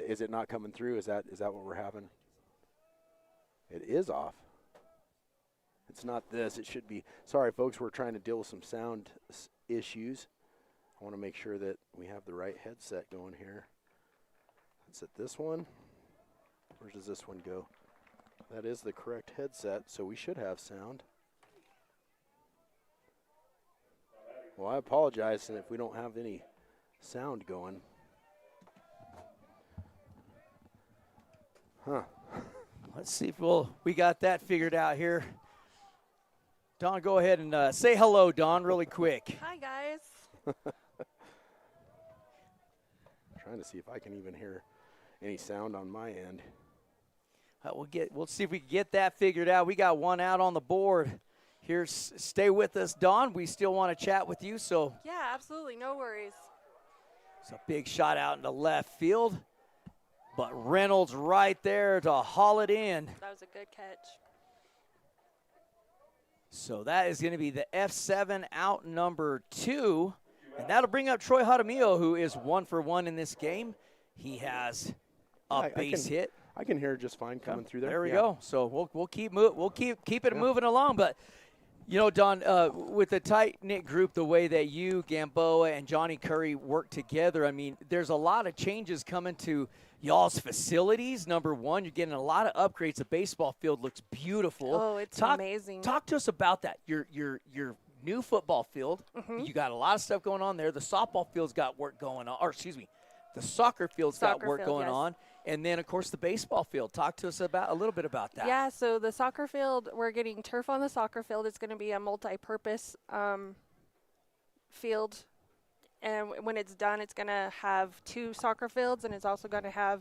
Is it not coming through? Is that what we're having? It is off. It's not this. It should be. Sorry, folks. We're trying to deal with some sound issues. I want to make sure that we have the right headset going here. Let's hit this one. Where does this one go? That is the correct headset, so we should have sound. Well, I apologize if we don't have any sound going. Huh. Let's see if we got that figured out here. Don, go ahead and say hello, Don, really quick. Hi, guys. Trying to see if I can even hear any sound on my end. We'll see if we can get that figured out. We got one out on the board. Here, stay with us, Don. We still want to chat with you, so. Yeah, absolutely, no worries. It's a big shot out into left field, but Reynolds right there to haul it in. That was a good catch. So that is going to be the F7 out number 2, and that'll bring up Troy Jaramillo, who is 1 for 1 in this game. He has a base hit. I can hear it just fine coming through there. There we go. So we'll keep it moving along. But you know, Don, with the tight knit group, the way that you, Gamboa, and Johnny Curry work together, I mean, there's a lot of changes coming to y'all's facilities. Number one, you're getting a lot of upgrades. The baseball field looks beautiful. Oh, it's amazing. Talk to us about that. Your new football field. Mm-hmm. You got a lot of stuff going on there. The softball field's got work going on. Or excuse me, the soccer field's got work going on. And then, of course, the baseball field. Talk to us a little bit about that. Yeah, so the soccer field, we're getting turf on the soccer field. It's going to be a multi-purpose field. And when it's done, it's going to have 2 soccer fields, and it's also going to have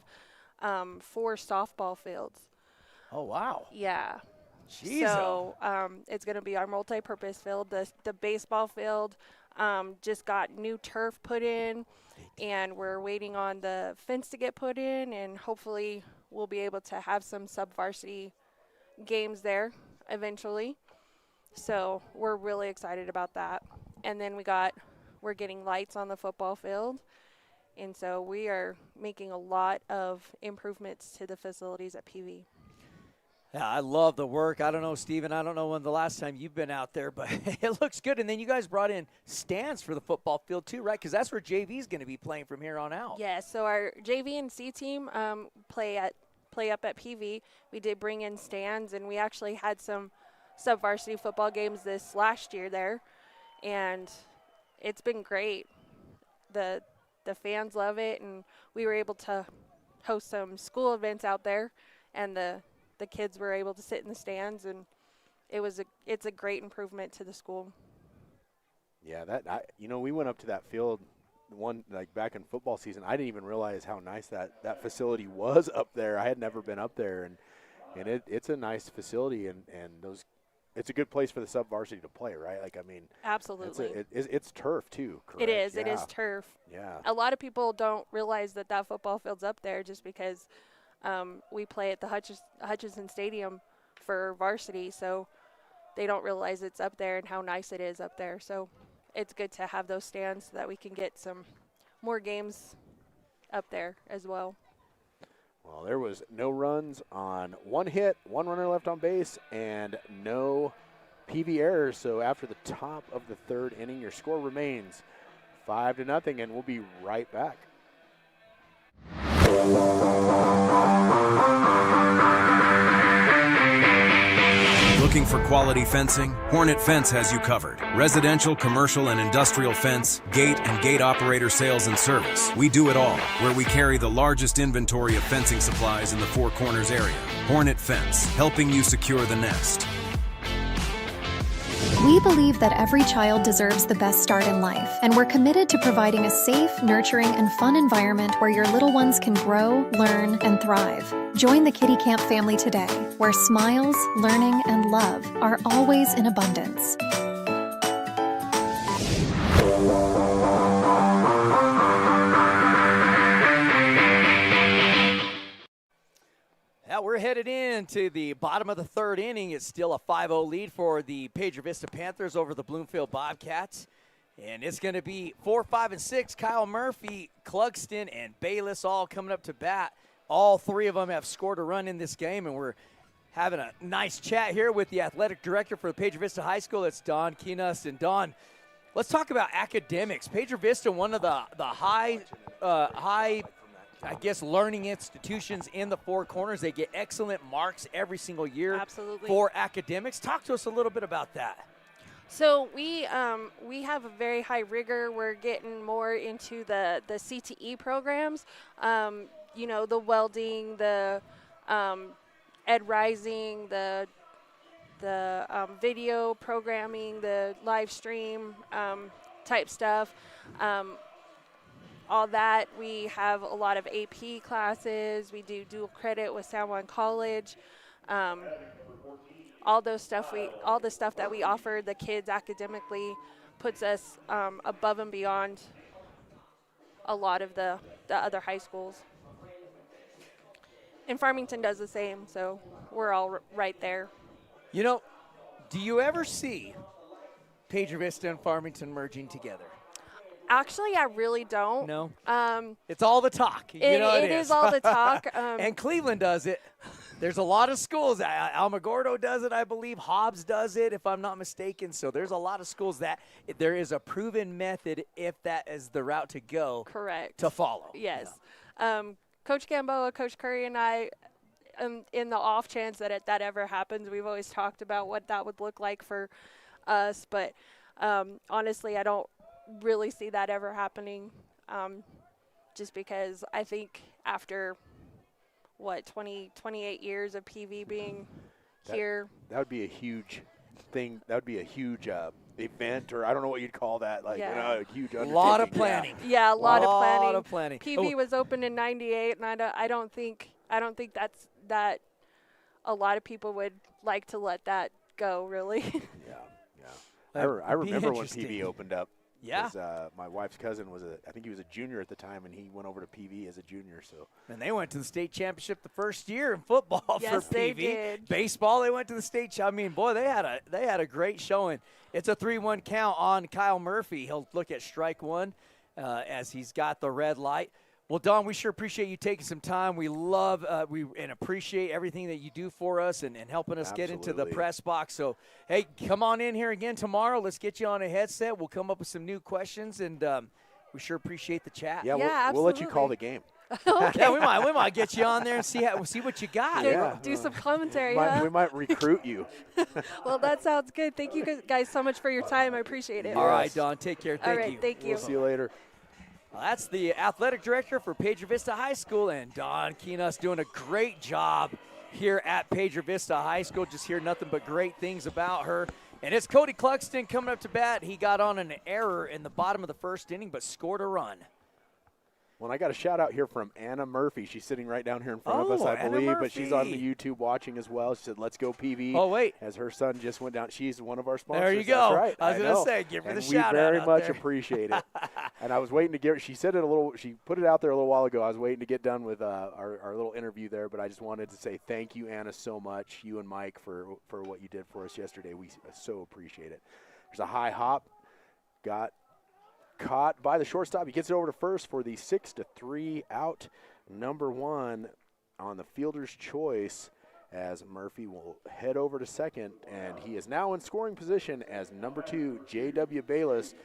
4 softball fields. Oh, wow. Yeah. Jeez. So it's going to be our multi-purpose field. The baseball field just got new turf put in, and we're waiting on the fence to get put in, and hopefully we'll be able to have some sub-varsity games there eventually. So we're really excited about that. And then we're getting lights on the football field, and so we are making a lot of improvements to the facilities at PV. Yeah, I love the work. I don't know, Steven, I don't know when the last time you've been out there, but it looks good. And then you guys brought in stands for the football field too, right? Because that's where JV is going to be playing from here on out. Yeah, so our JV and C team play up at PV. We did bring in stands, and we actually had some sub-varsity football games this last year there, and it's been great. The fans love it, and we were able to host some school events out there, and the kids were able to sit in the stands, and it's a great improvement to the school. Yeah, we went up to that field back in football season. I didn't even realize how nice that facility was up there. I had never been up there, and it's a nice facility, and it's a good place for the sub-varsity to play, right? Absolutely. It's turf too, correct? It is. Yeah. It is turf. Yeah. A lot of people don't realize that football field's up there just because we play at the Hutchinson Stadium for varsity, so they don't realize it's up there and how nice it is up there. So it's good to have those stands so that we can get some more games up there as well. Well, there was no runs on 1 hit, 1 runner left on base, and no PV errors. So after the top of the 3rd inning, your score remains 5-0, and we'll be right back. Looking for quality fencing? Hornet Fence has you covered. Residential, commercial, and industrial fence, gate, and gate operator sales and service. We do it all, where we carry the largest inventory of fencing supplies in the Four Corners area. Hornet Fence, helping you secure the nest. We believe that every child deserves the best start in life, and we're committed to providing a safe, nurturing, and fun environment where your little ones can grow, learn, and thrive. Join the Kitty Camp family today, where smiles, learning, and love are always in abundance. Yeah, we're headed into the bottom of the 3rd inning. It's still a 5-0 lead for the Piedra Vista Panthers over the Bloomfield Bobcats. And it's going to be 4, 5, and 6. Kyle Murphy, Clugston, and Bayless all coming up to bat. All 3 of them have scored a run in this game, and we're having a nice chat here with the athletic director for the Piedra Vista High School. It's Don Keenus. And Don, Let's talk about academics. Piedra Vista, one of the high, I guess, learning institutions in the Four Corners. They get excellent marks every single year. Absolutely. For academics. Talk to us a little bit about that. So we have a very high rigor. We're getting more into the CTE programs. You know, the welding, the Ed Rising, the video programming, the live stream type stuff. All that. We have a lot of AP classes. We do dual credit with San Juan College. All the stuff that we offer the kids academically puts us above and beyond a lot of the other high schools. And Farmington does the same, so we're all right there. You know, do you ever see Piedra Vista and Farmington merging together? Actually, I really don't. No? It's all the talk. It is all the talk. And Cleveland does it. There's a lot of schools. Alamogordo does it, I believe. Hobbs does it, if I'm not mistaken. So there's a lot of schools that there is a proven method if that is the route to go. Correct. To follow. Yes. Coach Gamboa, Coach Curry, and I, in the off chance that that ever happens, we've always talked about what that would look like for us. But honestly, I don't really see that ever happening, just because I think after – 28 years of PV being here. That would be a huge thing. That would be a huge event, or I don't know what you'd call that. Like, a huge undertaking. A lot of planning. Yeah, a lot of planning. PV was opened in '98, and I don't think that a lot of people would like to let that go, really. Yeah. I remember when PV opened up. Yeah. My wife's cousin I think he was a junior at the time, and he went over to PV as a junior. So. And they went to the state championship the first year in football for PV. They did. Baseball, they went to the state. I mean, boy, they had a great showing. It's a 3-1 count on Kyle Murphy. He'll look at strike one as he's got the red light. Well, Don, we sure appreciate you taking some time. We love and appreciate everything that you do for us and helping us get into the press box. So, hey, come on in here again tomorrow. Let's get you on a headset. We'll come up with some new questions, and we sure appreciate the chat. Yeah, we'll let you call the game. Okay. Yeah, we might get you on there and see what you got. Do some commentary. We might recruit you. Well, that sounds good. Thank you guys so much for your time. I appreciate it. All right, Don. Take care. All right, thank you. We'll see you later. Well, that's the athletic director for Piedra Vista High School, and Don Keenus doing a great job here at Piedra Vista High School. Just hear nothing but great things about her. And it's Cody Cluxton coming up to bat. He got on an error in the bottom of the first inning, but scored a run. Well, I got a shout out here from Anna Murphy. She's sitting right down here in front of us, I believe, but she's on the YouTube watching as well. She said, "Let's go PV." Oh, wait. As her son just went down. She's one of our sponsors. There you go. That's right. I was going to say, give her the shout out. We very much there. appreciate it. And I was waiting to get, she said it she put it out there a little while ago. I was waiting to get done with our little interview there, but I just wanted to say thank you, Anna, so much, you and Mike, for what you did for us yesterday. We so appreciate it. There's a high hop. Got caught by the shortstop. He gets it over to first for the 6-3 out. Number one on the fielder's choice, as Murphy will head over to second, and he is now in scoring position as number 2, J.W. Bayless,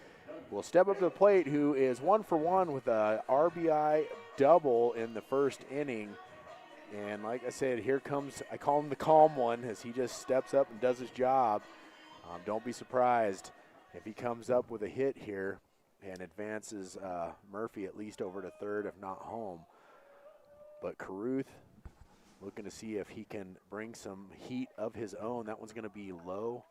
will step up to the plate, who is 1 for 1 with a RBI double in the first inning. And like I said, here comes, I call him the calm one, as he just steps up and does his job. Don't be surprised if he comes up with a hit here and advances Murphy at least over to third, if not home. But Caruth looking to see if he can bring some heat of his own. That one's going to be low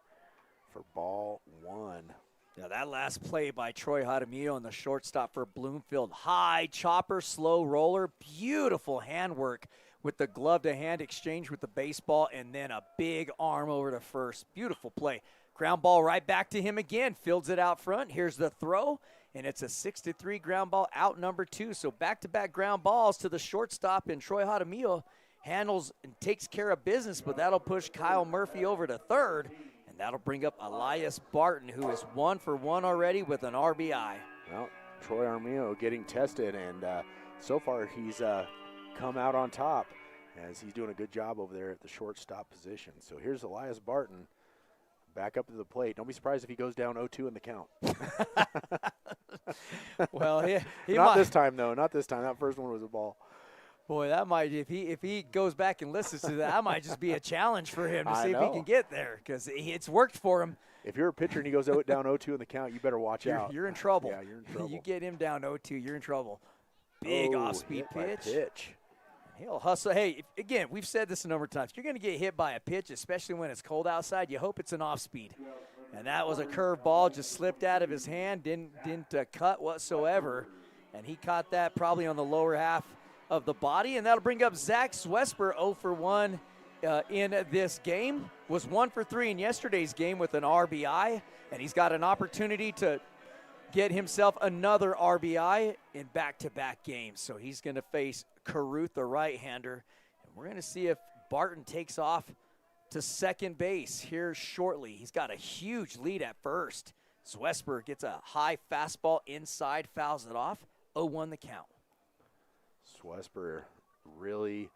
for ball one. Now that last play by Troy Jaramillo on the shortstop for Bloomfield. High chopper, slow roller, beautiful handwork with the glove-to-hand exchange with the baseball, and then a big arm over to first. Beautiful play. Ground ball right back to him again. Fields it out front. Here's the throw, and it's a 6-3 ground ball out number 2. So back-to-back ground balls to the shortstop, and Troy Jaramillo handles and takes care of business, but that'll push Kyle Murphy over to third, and that'll bring up Elias Barton, who is 1 for 1 already with an RBI. Well, Troy Jaramillo getting tested, and so far he's come out on top as he's doing a good job over there at the shortstop position. So here's Elias Barton back up to the plate. Don't be surprised if he goes down 0-2 in the count. Well, he Not might. this time, though. Not this time. That first one was a ball. Boy, that might, if he goes back and listens to that might just be a challenge for him to see if he can get there, because it's worked for him. If you're a pitcher and he goes down 0-2 in the count, you better watch out. You're in trouble. Yeah, you're in trouble. You get him down 0-2, you're in trouble. Big off-speed pitch. He'll hustle. Hey, again, we've said this a number of times. You're going to get hit by a pitch, especially when it's cold outside. You hope it's an off-speed. And that was a curved ball, just slipped out of his hand, didn't cut whatsoever. And he caught that probably on the lower half of the body. And that'll bring up Zach Swesper, 0 for 1 in this game. Was 1 for 3 in yesterday's game with an RBI. And he's got an opportunity to get himself another RBI in back-to-back games. So he's going to face Caruth, the right-hander. And we're going to see if Barton takes off to second base here shortly. He's got a huge lead at first. Swesper gets a high fastball inside, fouls it off. 0-1 the count. Swesper really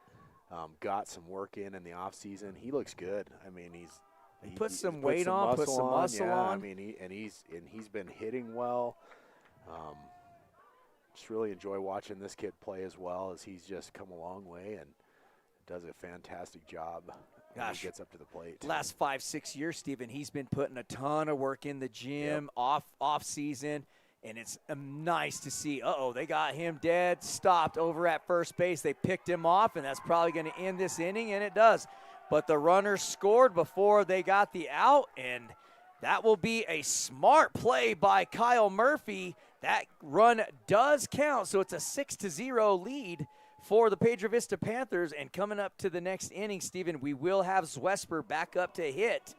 got some work in the offseason. He looks good. I mean, he put some weight on, put some muscle on. I mean, he's been hitting well. Just really enjoy watching this kid play as well, as he's just come a long way and does a fantastic job when he gets up to the plate. Last 5-6 years, Stephen, he's been putting a ton of work in the gym, off season, and it's nice to see. They got him dead, stopped over at first base. They picked him off, and that's probably going to end this inning, and it does. But the runner scored before they got the out, and that will be a smart play by Kyle Murphy. That run does count, so it's a 6-0 lead for the Piedra Vista Panthers. And coming up to the next inning, Stephen, we will have Swesper back up to hit.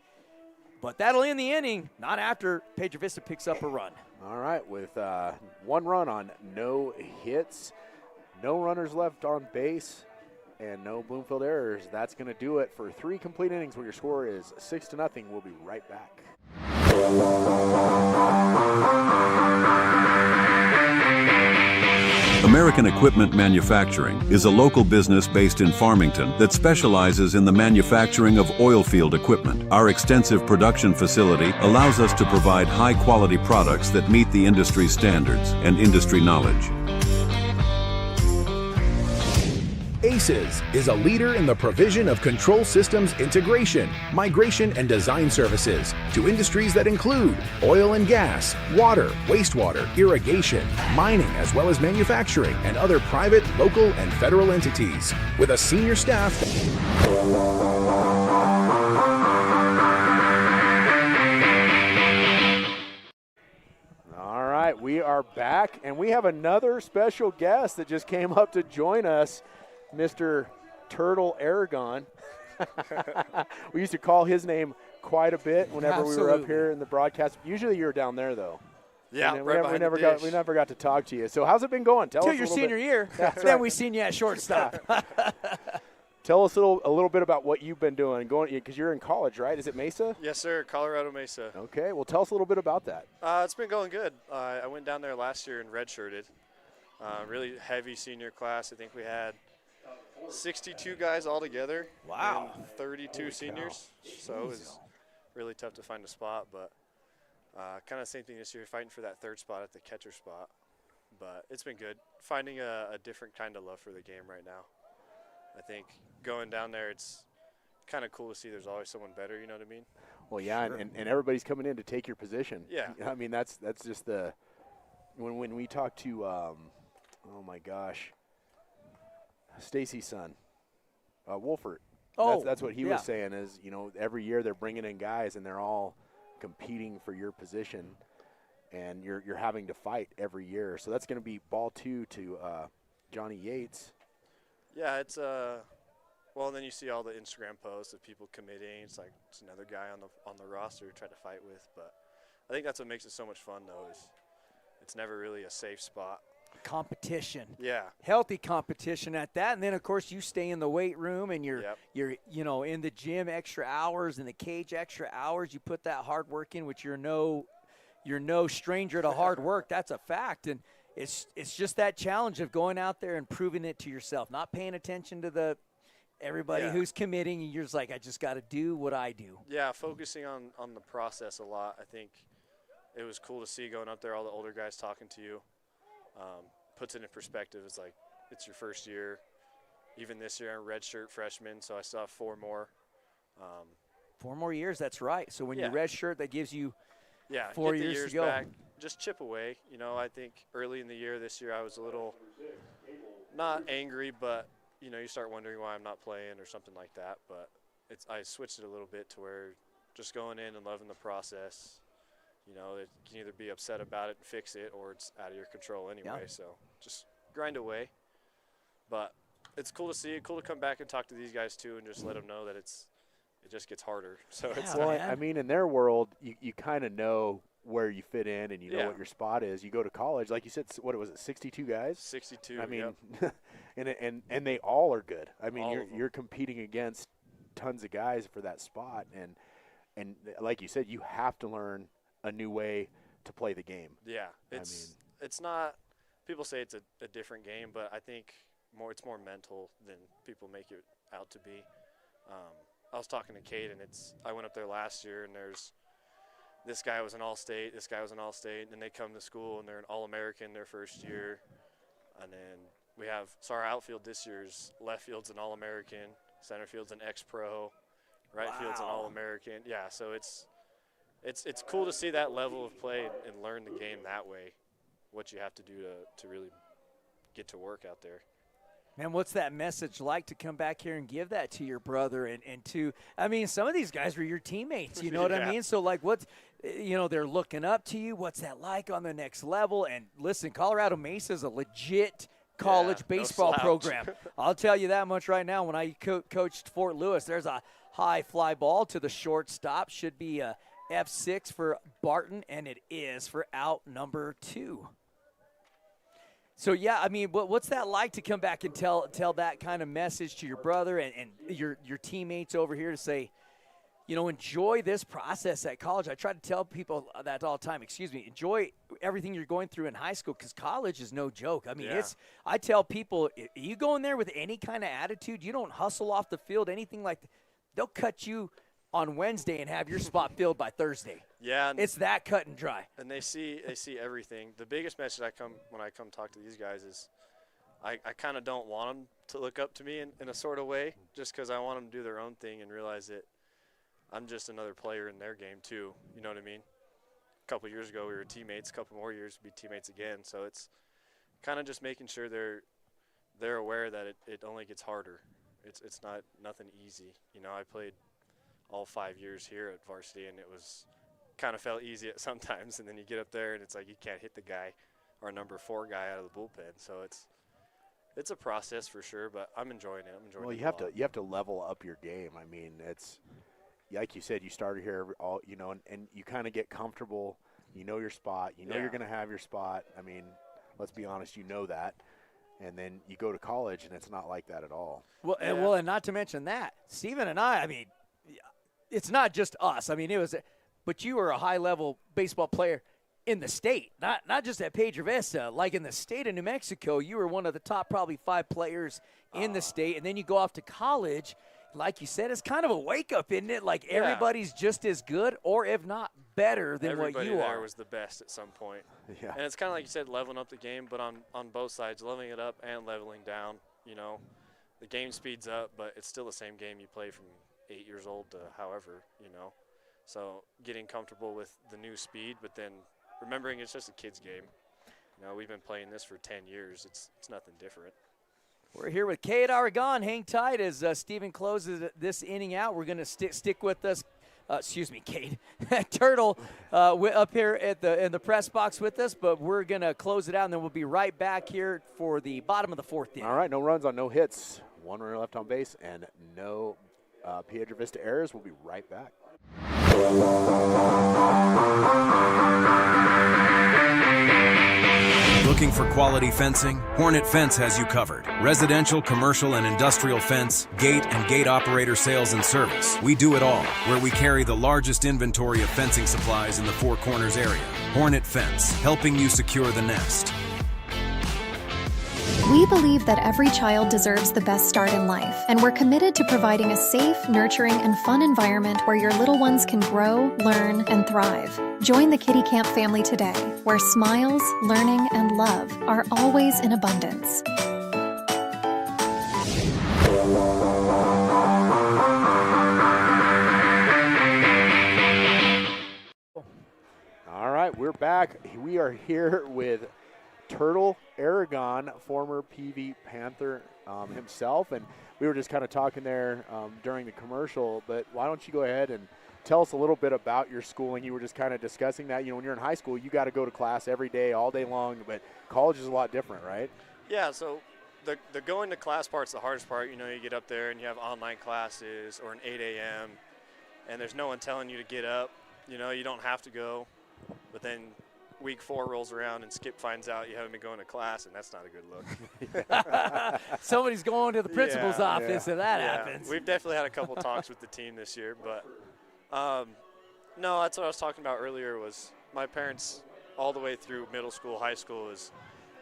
But that'll end the inning, not after Piedra Vista picks up a run. All right, with 1 run on no hits, no runners left on base, and no Bloomfield errors, that's going to do it for 3 complete innings where your score is 6-0. We'll be right back. American Equipment Manufacturing is a local business based in Farmington that specializes in the manufacturing of oil field equipment. Our extensive production facility allows us to provide high-quality products that meet the industry standards and industry knowledge. ACES is a leader in the provision of control systems integration, migration, and design services to industries that include oil and gas, water, wastewater, irrigation, mining, as well as manufacturing and other private, local, and federal entities, with a senior staff. All right, we are back, and we have another special guest that just came up to join us. Mr. Turtle Aragon. We used to call his name quite a bit whenever we were up here in the broadcast. Usually you're down there, though. Yeah, we never got to talk to you. So how's it been going? Tell us Till your senior year. Then we seen you at shortstop. Tell us a little bit about what you've been doing, because you're in college, right? Is it Mesa? Yes, sir, Colorado Mesa. Okay, well, tell us a little bit about that. It's been going good. I went down there last year and redshirted. Really heavy senior class. I think we had 62 guys altogether. Wow. And 32 seniors. So it was really tough to find a spot, but kind of same thing this year, fighting for that third spot at the catcher spot. But it's been good. Finding a different kind of love for the game right now. I think going down there, it's kind of cool to see there's always someone better, you know what I mean? Well, yeah, sure. and everybody's coming in to take your position. Yeah. I mean, that's just when we talk to, oh my gosh, Stacy's son, Wolfert. That's what he was saying is, every year they're bringing in guys and they're all competing for your position, and you're having to fight every year. So that's going to be ball 2 to Johnny Yates. Yeah, it's well, and then you see all the Instagram posts of people committing. It's like it's another guy on the roster to try to fight with. But I think that's what makes it so much fun, though, is it's never really a safe spot. Competition. Yeah. Healthy competition at that. And then, of course, you stay in the weight room and you're in the gym extra hours, in the cage extra hours. You put that hard work in, which you're no stranger to hard work. That's a fact. And it's just that challenge of going out there and proving it to yourself, not paying attention to the everybody who's committing, and you're just like, I just got to do what I do. Yeah, focusing on the process a lot. I think it was cool to see going up there, all the older guys talking to you. Puts it in perspective. It's like it's your first year. Even this year, I'm redshirt freshman, so I still have 4 more. 4 more years, that's right. So when you redshirt, that gives you 4 years to go. Back, just chip away. You know, I think early in the year this year I was a little not angry, but, you know, you start wondering why I'm not playing or something like that. But I switched it a little bit to where just going in and loving the process. You know, it can either be upset about it and fix it, or it's out of your control anyway. So just grind away. But it's cool to see. Cool to come back and talk to these guys too, and just let them know that it just gets harder. So it's I mean, in their world, you kind of know where you fit in, and you know what your spot is. You go to college, like you said, what was it, 62 guys? 62. I mean, and they all are good. I mean, you're competing against tons of guys for that spot, and like you said, you have to learn a new way to play the game. Yeah, it's not. People say it's a different game, but I think it's more mental than people make it out to be. I was talking to Kate, and I went up there last year, and there's this guy was an All-State, this guy was an All-State, and then they come to school and they're an All-American their first year, and then our outfield this year's left field's an All-American, center field's an ex-pro, right field's an All-American. Yeah, so it's cool to see that level of play and learn the game that way, what you have to do to really get to work out there. Man, what's that message like to come back here and give that to your brother and to, I mean, some of these guys were your teammates, you know what I mean? So, like, they're looking up to you. What's that like on the next level? And listen, Colorado Mesa is a legit college baseball program. I'll tell you that much right now. When I coached Fort Lewis, there's a high fly ball to the shortstop. Should be a F6 for Barton, and it is for out number 2. So, yeah, I mean, what's that like to come back and tell that kind of message to your brother and your teammates over here to say, you know, enjoy this process at college? I try to tell people that all the time. Enjoy everything you're going through in high school, because college is no joke. I mean, I tell people, you go in there with any kind of attitude, you don't hustle off the field, anything like that, they'll cut you on Wednesday and have your spot filled by Thursday. Yeah, it's that cut and dry. And they see everything. The biggest message when I come talk to these guys is I kind of don't want them to look up to me in a sort of way, just because I want them to do their own thing and realize that I'm just another player in their game too. You know what I mean? A couple years ago we were teammates. A couple more years we'd be teammates again. So it's kind of just making sure they're aware that it only gets harder. It's nothing easy. You know, I played all 5 years here at varsity, and it was kind of felt easy at sometimes, and then you get up there and it's like you can't hit the guy or number 4 guy out of the bullpen. So it's a process for sure, but I'm enjoying it. Well, you have to level up your game. I mean, it's like you said, you started here and you kind of get comfortable. You know your spot. You know you're going to have your spot. I mean, let's be honest, you know that. And then you go to college, and it's not like that at all. Well, and not to mention that, Steven and I mean, it's not just us. I mean, but you were a high-level baseball player in the state, not just at Piedra Vista. Like in the state of New Mexico, you were one of the top probably 5 players in the state. And then you go off to college. Like you said, it's kind of a wake-up, isn't it? Like everybody's just as good, or if not better than what you are. Everybody there was the best at some point. Yeah. And it's kind of like you said, leveling up the game, but on both sides, leveling it up and leveling down. You know, the game speeds up, but it's still the same game you play from 8 years old to however, you know. So getting comfortable with the new speed, but then remembering it's just a kid's game. You know, we've been playing this for 10 years. It's nothing different. We're here with Cade Aragon. Hang tight as Steven closes this inning out. We're going to stick with us. Cade. Turtle up here in the press box with us, but we're going to close it out, and then we'll be right back here for the bottom of the 4th inning. All right, no runs on no hits. 1 runner left on base, and no Piedra Vista errors. We'll be right back. Looking for quality fencing? Hornet Fence has you covered. Residential, commercial, and industrial fence, gate, and gate operator sales and service. We do it all, where we carry the largest inventory of fencing supplies in the Four Corners area. Hornet Fence, helping you secure the nest. We believe that every child deserves the best start in life, and we're committed to providing a safe, nurturing, and fun environment where your little ones can grow, learn, and thrive. Join the Kitty Camp family today, where smiles, learning, and love are always in abundance. All right, we're back. We are here with Turtle Aragon, former PV Panther himself, and we were just kind of talking there during the commercial, but why don't you go ahead and tell us a little bit about your schooling. You were just kind of discussing that. When you're in high school, you got to go to class every day, all day long, but college is a lot different, right? Yeah, so the going to class part's the hardest part. You get up there and you have online classes or an 8 a.m., and there's no one telling you to get up. You don't have to go, but then week 4 rolls around and Skip finds out you haven't been going to class, and that's not a good look. Somebody's going to the principal's office and that happens. We've definitely had a couple talks with the team this year, but no, that's what I was talking about earlier. Was my parents all the way through middle school, high school is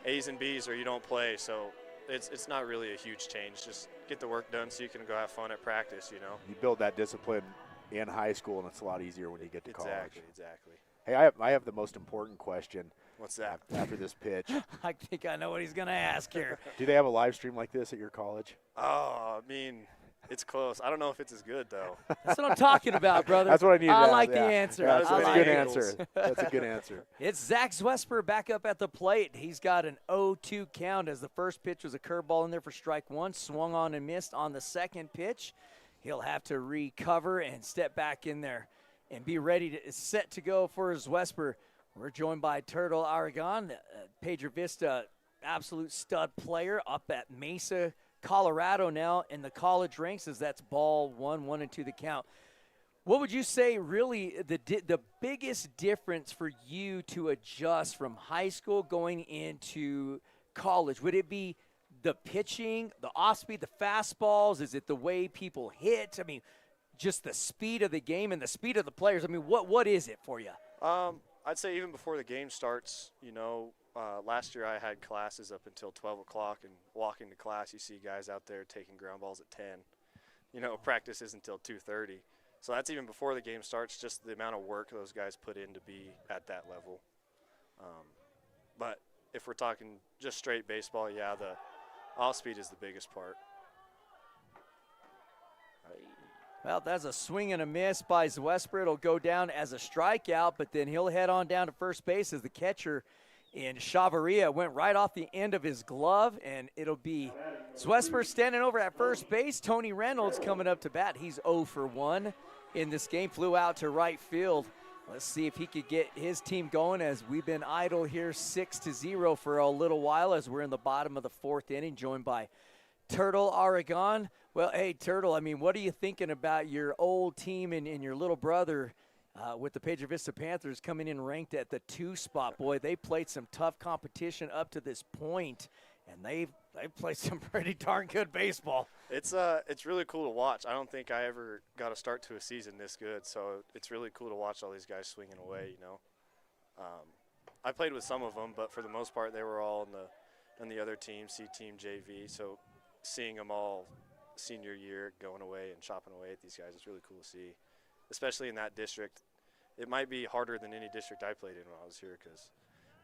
A's and B's or you don't play, so it's not really a huge change. Just get the work done so you can go have fun at practice. You build that discipline in high school, and it's a lot easier when you get to college. Exactly. Hey, I have the most important question. What's that? After this pitch. I think I know what he's going to ask here. Do they have a live stream like this at your college? Oh, it's close. I don't know if it's as good, though. That's what I'm talking about, brother. That's what I need to I ask. like the answer. Yeah, that's a good answer. answer. That's a good answer. It's Zach Zwesper back up at the plate. He's got an 0-2 count as the first pitch was a curveball in there for strike 1. Swung on and missed on the second pitch. He'll have to recover and step back in there and be ready to set to go for Zwesper. We're joined by Turtle Aragon, Piedra Vista absolute stud player up at Mesa, Colorado now in the college ranks, as that's ball 1-1-2 the count. What would you say really the biggest difference for you to adjust from high school going into college? Would it be the pitching, the off-speed, the fastballs? Is it the way people hit? Just the speed of the game and the speed of the players. What is it for you? I'd say even before the game starts, last year I had classes up until 12 o'clock, and walking to class, you see guys out there taking ground balls at 10. Practice isn't until 2:30. So that's even before the game starts, just the amount of work those guys put in to be at that level. But if we're talking just straight baseball, the off-speed is the biggest part. Well, that's a swing and a miss by Zwesper. It'll go down as a strikeout, but then he'll head on down to first base as the catcher in Chavarria went right off the end of his glove, and it'll be Zwesper standing over at first base. Tony Reynolds coming up to bat. He's 0 for 1 in this game. Flew out to right field. Let's see if he could get his team going, as we've been idle here 6-0 for a little while as we're in the bottom of the 4th inning, joined by Turtle Aragon. Well, hey, Turtle, what are you thinking about your old team and your little brother with the Piedra Vista Panthers coming in ranked at the 2 spot? Boy, they played some tough competition up to this point, and they've played some pretty darn good baseball. It's really cool to watch. I don't think I ever got a start to a season this good, so it's really cool to watch all these guys swinging away. I played with some of them, but for the most part, they were all in the other team, C team, JV. So seeing them all senior year going away and chopping away at these guys, it's really cool to see, especially in that district. It might be harder than any district I played in when I was here, because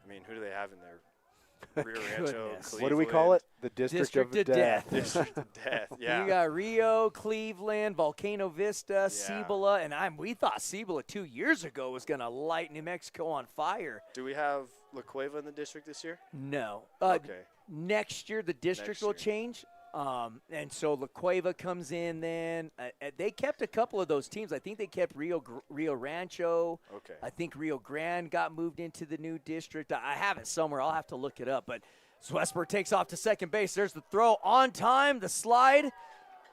who do they have in there? Rio Rancho, Cleveland. What do we call it? The District of Death. District of Death, yeah. You got Rio, Cleveland, Volcano Vista, Cibola, and we thought Cibola 2 years ago was going to light New Mexico on fire. Do we have La Cueva in the district this year? No. Okay. Next year the district will change. And so La Cueva comes in then. They kept a couple of those teams. I think they kept Rio Rancho. Okay. I think Rio Grande got moved into the new district. I have it somewhere. I'll have to look it up. But Zwesper takes off to second base. There's the throw on time, the slide.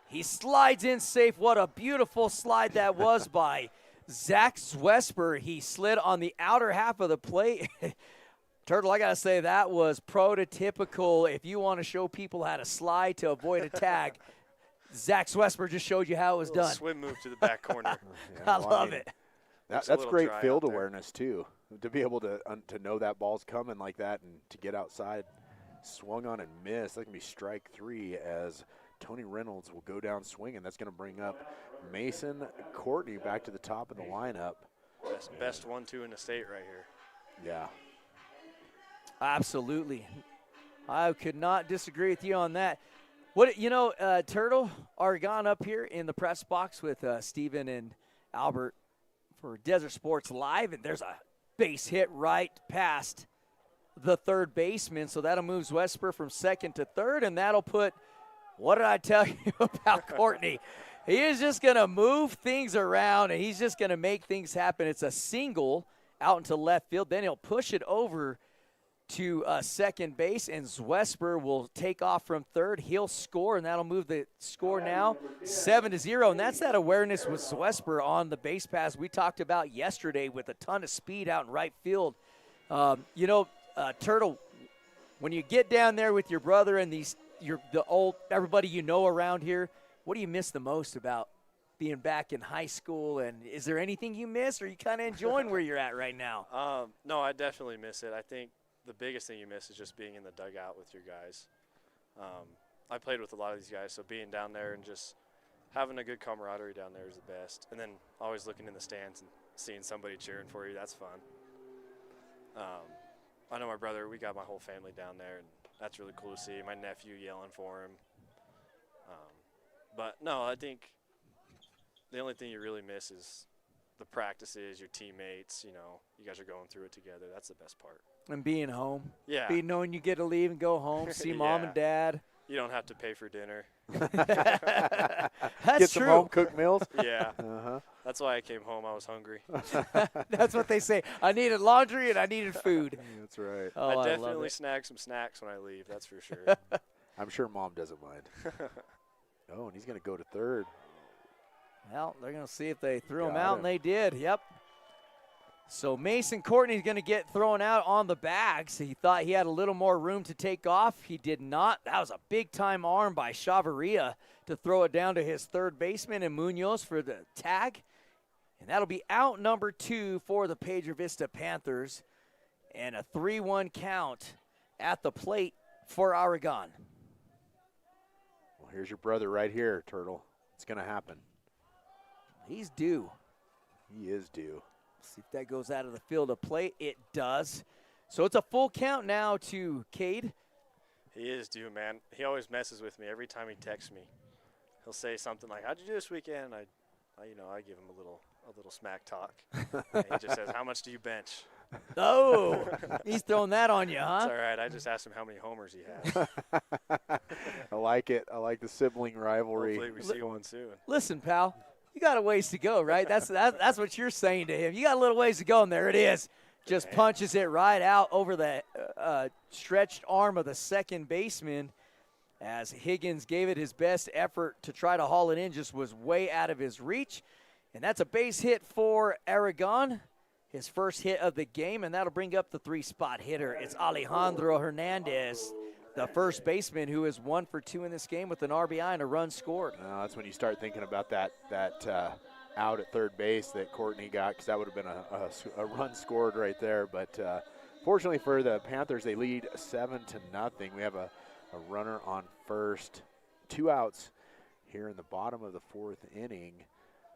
He slides in safe. What a beautiful slide that was by Zach Zwesper. He slid on the outer half of the plate. Turtle, I got to say, that was prototypical. If you want to show people how to slide to avoid a tag, Zach Zwesper just showed you how it was done. Swim move to the back corner. I love it. That's great field awareness, too, to be able to know that ball's coming like that and to get outside. swung on and missed. That can be strike 3 as Tony Reynolds will go down swinging. That's going to bring up Mason Courtney back to the top of the lineup. Best 1-2 in the state right here. Yeah. Absolutely. I could not disagree with you on that. What, you know, Turtle Argon up here in the press box with Steven and Albert for Desert Sports Live, and there's a base hit right past the third baseman, so that'll move Wesper from second to third, and that'll put, what did I tell you about Courtney? He is just going to move things around, and he's just going to make things happen. It's a single out into left field. Then he'll push it over to second base, and Zwesper will take off from third. He'll score, and that'll move the score now 7-0. And that's that awareness with Zwesper on the base pass we talked about yesterday with a ton of speed out in right field. You know, Turtle, when you get down there with your brother and everybody you know around here, what do you miss the most about being back in high school? And is there anything you miss, or are you kind of enjoying where you're at right now? No, I definitely miss it. I think the biggest thing you miss is just being in the dugout with your guys. I played with a lot of these guys, so being down there and just having a good camaraderie down there is the best. And then always looking in the stands and seeing somebody cheering for you, that's fun. I know my brother, we got my whole family down there, and that's really cool to see. My nephew yelling for him. But no, I think the only thing you really miss is the practices, your teammates, you know, you guys are going through it together. That's the best part. And being home. Yeah. Knowing you get to leave and go home, see mom and dad. You don't have to pay for dinner. That's Get some true. home-cooked meals. Yeah. That's why I came home. I was hungry. That's what they say. I needed laundry and I needed food. That's right. Oh, I love definitely it. snag some snacks when I leave, that's for sure. I'm sure Mom doesn't mind. Oh, and he's going to go to third. Well, they're going to see if they threw him Got out, him. and they did. Yep. So Mason Courtney's going to get thrown out on the bags. He thought he had a little more room to take off. He did not. That was a big-time arm by Chavarria to throw it down to his third baseman and Munoz for the tag. And that'll be out number 2 for the Piedra Vista Panthers. And a 3-1 count at the plate for Aragon. Well, here's your brother right here, Turtle. It's going to happen. He's due. He is due. See if that goes out of the field of play. It does. So it's a full count now to Cade. He is due, man. He always messes with me every time he texts me. He'll say something like, "How'd you do this weekend?" I give him a little smack talk. And he just says, "How much do you bench?" Oh, he's throwing that on you, huh? It's all right. I just asked him how many homers he has. I like it. I like the sibling rivalry. Hopefully we see one soon. Listen, pal, you got a ways to go, right? That's what you're saying to him. You got a little ways to go, and there it is. Just punches it right out over the stretched arm of the second baseman as Higgins gave it his best effort to try to haul it in, just was way out of his reach. And that's a base hit for Aragon, his first hit of the game, and that'll bring up the 3-spot hitter. It's Alejandro Hernandez, the first baseman, who is 1 for 2 in this game with an RBI and a run scored. That's when you start thinking about that out at third base that Courtney got, because that would have been a run scored right there. But fortunately for the Panthers, they lead 7-0. We have a runner on first, 2 outs here in the bottom of the 4th inning.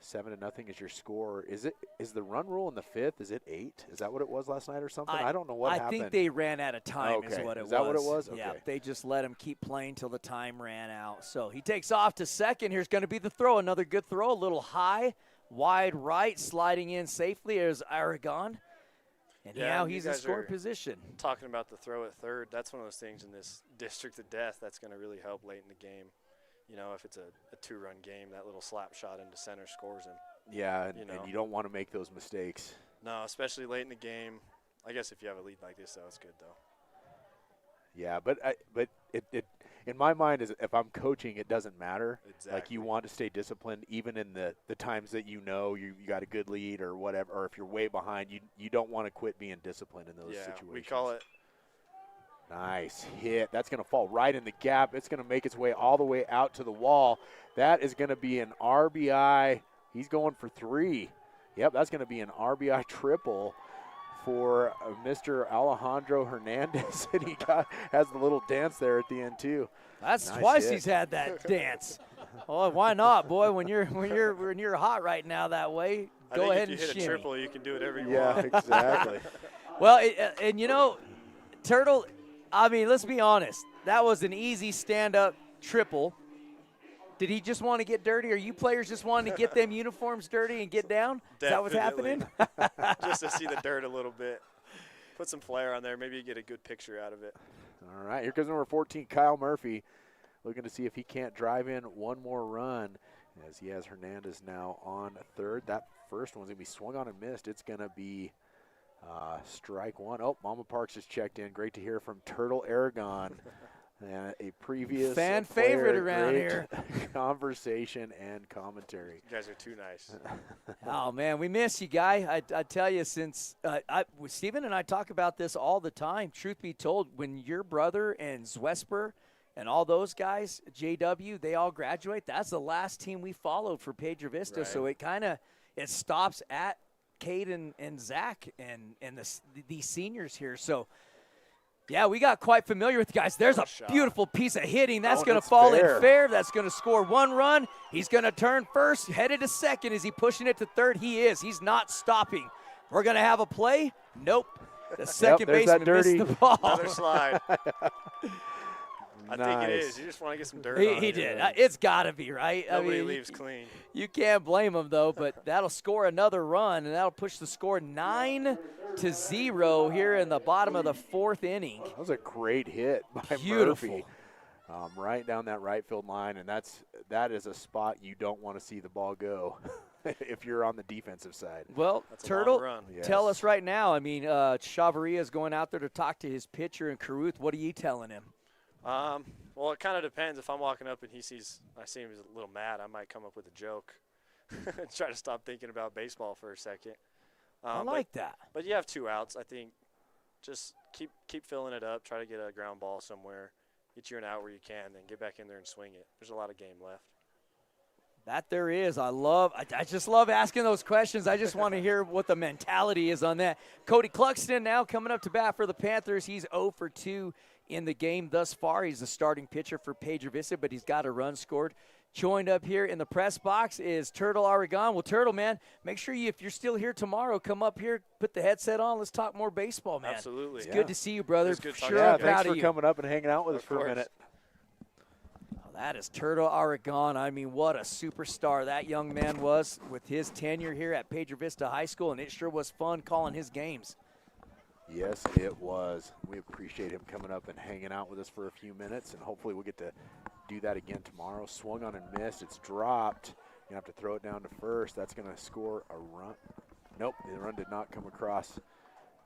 7-0 is your score. Is the run rule in the 5th? Is it 8? Is that what it was last night or something? I don't know what happened. I think they ran out of time. Okay. Is what it was. Is that what it was? Okay. Yeah, they just let him keep playing till the time ran out. So he takes off to second. Here's going to be the throw. Another good throw. A little high, wide right, sliding in safely as Aragon. And now he's in scoring position. Talking about the throw at third, that's one of those things in this district of death that's going to really help late in the game. You know, if it's a 2-run game, that little slap shot into center scores him. Yeah, and you don't want to make those mistakes. No, especially late in the game. I guess if you have a lead like this, though, it's good, though. Yeah, but it in my mind, is if I'm coaching, it doesn't matter. Exactly. Like, you want to stay disciplined even in the times that you got a good lead or whatever, or if you're way behind, you don't want to quit being disciplined in those situations. We call it. Nice hit. That's going to fall right in the gap. It's going to make its way all the way out to the wall. That is going to be an RBI. He's going for 3. Yep, that's going to be an RBI triple for Mr. Alejandro Hernandez, and he has the little dance there at the end too. That's Nice twice hit. he's had that dance. Oh, why not, boy? When you're hot right now that way, go ahead and if you hit shimmy. a triple, you can do whatever you Yeah, want. exactly. Well, and you know, Turtle, I mean, let's be honest. That was an easy stand-up triple. Did he just want to get dirty? Or you players just wanting to get them uniforms dirty and get down? Is that what's happening? Just to see the dirt a little bit. Put some flair on there. Maybe you get a good picture out of it. All right, here comes number 14, Kyle Murphy, looking to see if he can't drive in one more run as he has Hernandez now on third. That first one's going to be swung on and missed. It's going to be strike one. Oh, Mama Parks has checked in. Great to hear from Turtle Aragon. A previous fan player. favorite around Great here. Conversation and commentary. You guys are too nice. Oh, man, we miss you, Guy. I tell you, since Stephen and I talk about this all the time, truth be told, when your brother and Zwesper and all those guys, JW, they all graduate, that's the last team we followed for Piedra Vista. Right. So it stops at Cade and Zach and these seniors here. So, yeah, we got quite familiar with the guys. There's a beautiful piece of hitting. That's going to fall in fair. That's going to score one run. He's going to turn first, headed to second. Is he pushing it to third? He is. He's not stopping. We're going to have a play. Nope. The second baseman missed the ball. Another slide. I think it Nice. is. You just want to get some dirt on He it. did. It's got to be, right? Nobody leaves clean. You can't blame him, though, but that'll score another run, and that'll push the score 9-0 here in the bottom of the fourth inning. That was a great hit by Beautiful. Murphy. Right down that right field line, and that is a spot you don't want to see the ball go if you're on the defensive side. Well, That's a Turtle, long run. tell Yes. us right now. I mean, Chavarria is going out there to talk to his pitcher in Caruth. What are you telling him? Well, it kind of depends. If I'm walking up and I see him as a little mad, I might come up with a joke. Try to stop thinking about baseball for a second. I like that. But you have 2 outs. I think just keep filling it up. Try to get a ground ball somewhere. Get you an out where you can, then get back in there and swing it. There's a lot of game left. That there is. I just love asking those questions. I just want to hear what the mentality is on that. Cody Cluxton now coming up to bat for the Panthers. He's 0 for 2 in the game thus far. He's the starting pitcher for Piedra Vista, but he's got a run scored. Joined up here in the press box is Turtle Aragon. Well, Turtle, man, make sure if you're still here tomorrow, come up here, put the headset on. Let's talk more baseball, man. Absolutely. It's good to see you, brother. It's good talking Sure, to I'm you. proud Thanks of for you. coming up and hanging out with us for a course. minute. Well, that is Turtle Aragon. I mean, what a superstar that young man was with his tenure here at Piedra Vista High School, and it sure was fun calling his games. Yes, it was. We appreciate him coming up and hanging out with us for a few minutes, and hopefully we'll get to do that again tomorrow. Swung on and missed. It's dropped. You have to throw it down to first. That's going to score a run. Nope, the run did not come across.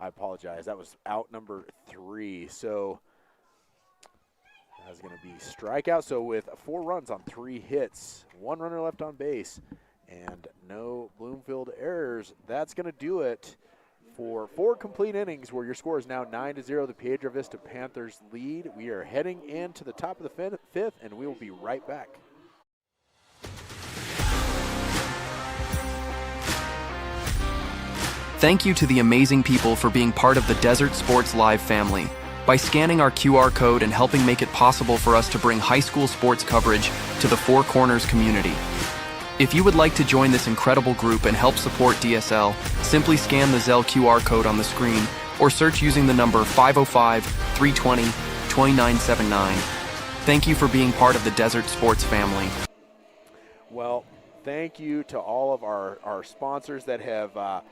I apologize. That was out number 3. So that's going to be strikeout. So with 4 runs on 3 hits, 1 runner left on base, and no Bloomfield errors, that's going to do it for 4 complete innings where your score is now 9-0. The Piedra Vista Panthers lead. We are heading into the top of the 5th, and we will be right back. Thank you to the amazing people for being part of the Desert Sports Live family. By scanning our QR code and helping make it possible for us to bring high school sports coverage to the Four Corners community. If you would like to join this incredible group and help support DSL, simply scan the Zelle QR code on the screen or search using the number 505-320-2979. Thank you for being part of the Desert Sports family. Well, thank you to all of our sponsors that have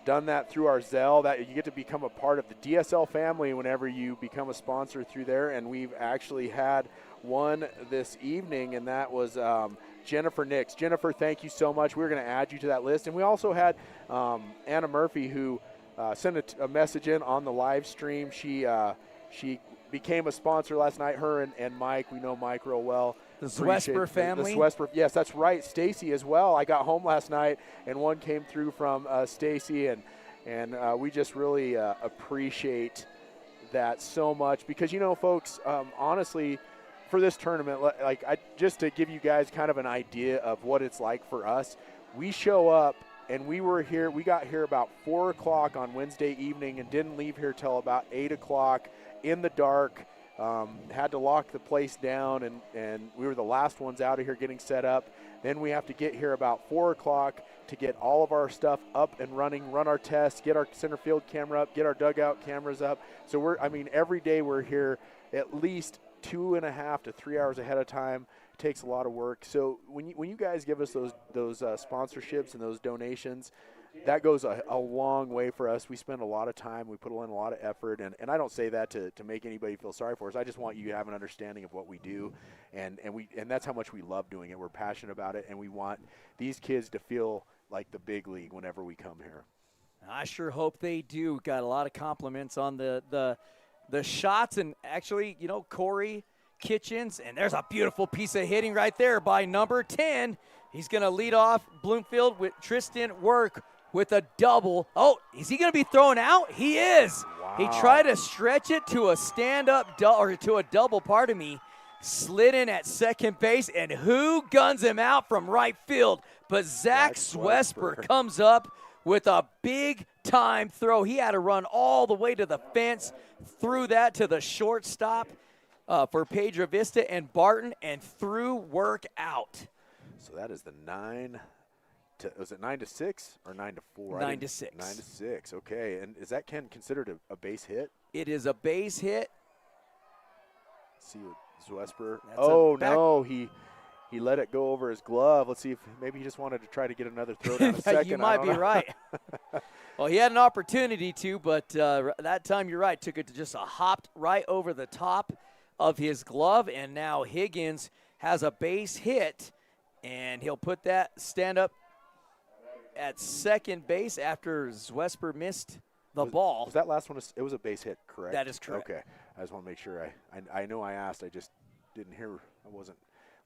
done that through our Zelle. That you get to become a part of the DSL family whenever you become a sponsor through there. And we've actually had one this evening, and that was Jennifer Nix. Jennifer, thank you so much. We're going to add you to that list. And we also had Anna Murphy, who sent a message in on the live stream. She became a sponsor last night. Her and Mike, we know Mike real well. The Zwesper family? The Zwesper, yes, that's right. Stacy as well. I got home last night, and one came through from Stacy, and we just really appreciate that so much because, you know, folks, honestly, for this tournament, just to give you guys kind of an idea of what it's like for us, we show up and we got here about 4 o'clock on Wednesday evening and didn't leave here till about 8 o'clock in the dark. Had to lock the place down, and we were the last ones out of here getting set up. Then we have to get here about 4 o'clock to get all of our stuff up and running, run our tests, get our center field camera up, get our dugout cameras up. So every day we're here at least 2.5 to 3 hours ahead of time. It takes a lot of work. So when you guys give us those sponsorships and those donations, that goes a long way for us. We spend a lot of time. We put in a lot of effort. And I don't say that to make anybody feel sorry for us. I just want you to have an understanding of what we do. And that's how much we love doing it. We're passionate about it. And we want these kids to feel like the big league whenever we come here. I sure hope they do. Got a lot of compliments on the shots. And actually, Corey Kitchens, and there's a beautiful piece of hitting right there by number 10. He's going to lead off Bloomfield with Tristan Work with a double. Oh, is he going to be thrown out? He is. Wow. He tried to stretch it to a stand-up or to a double, slid in at second base, and who guns him out from right field? But Zach Swesper comes up with a big-time throw. He had to run all the way to the fence, threw that to the shortstop for Piedra Vista and Barton, and threw Work out. So that is the 9 to, was it 9 to 6 or 9 to 4? 9 to 6. 9 to 6, okay. And is that, Ken, considered a base hit? It is a base hit. Let's see what Zwesper. Oh, no, he let it go over his glove. Let's see if maybe he just wanted to try to get another throw down a second. You might be right. Well, he had an opportunity to, but that time you're right. Took it to just hopped right over the top of his glove, and now Higgins has a base hit, and he'll put that stand up at second base after Zwesper missed the ball. Was that last one? It was a base hit, correct? That is correct. Okay. I just want to make sure. I know I asked. I just didn't hear. I wasn't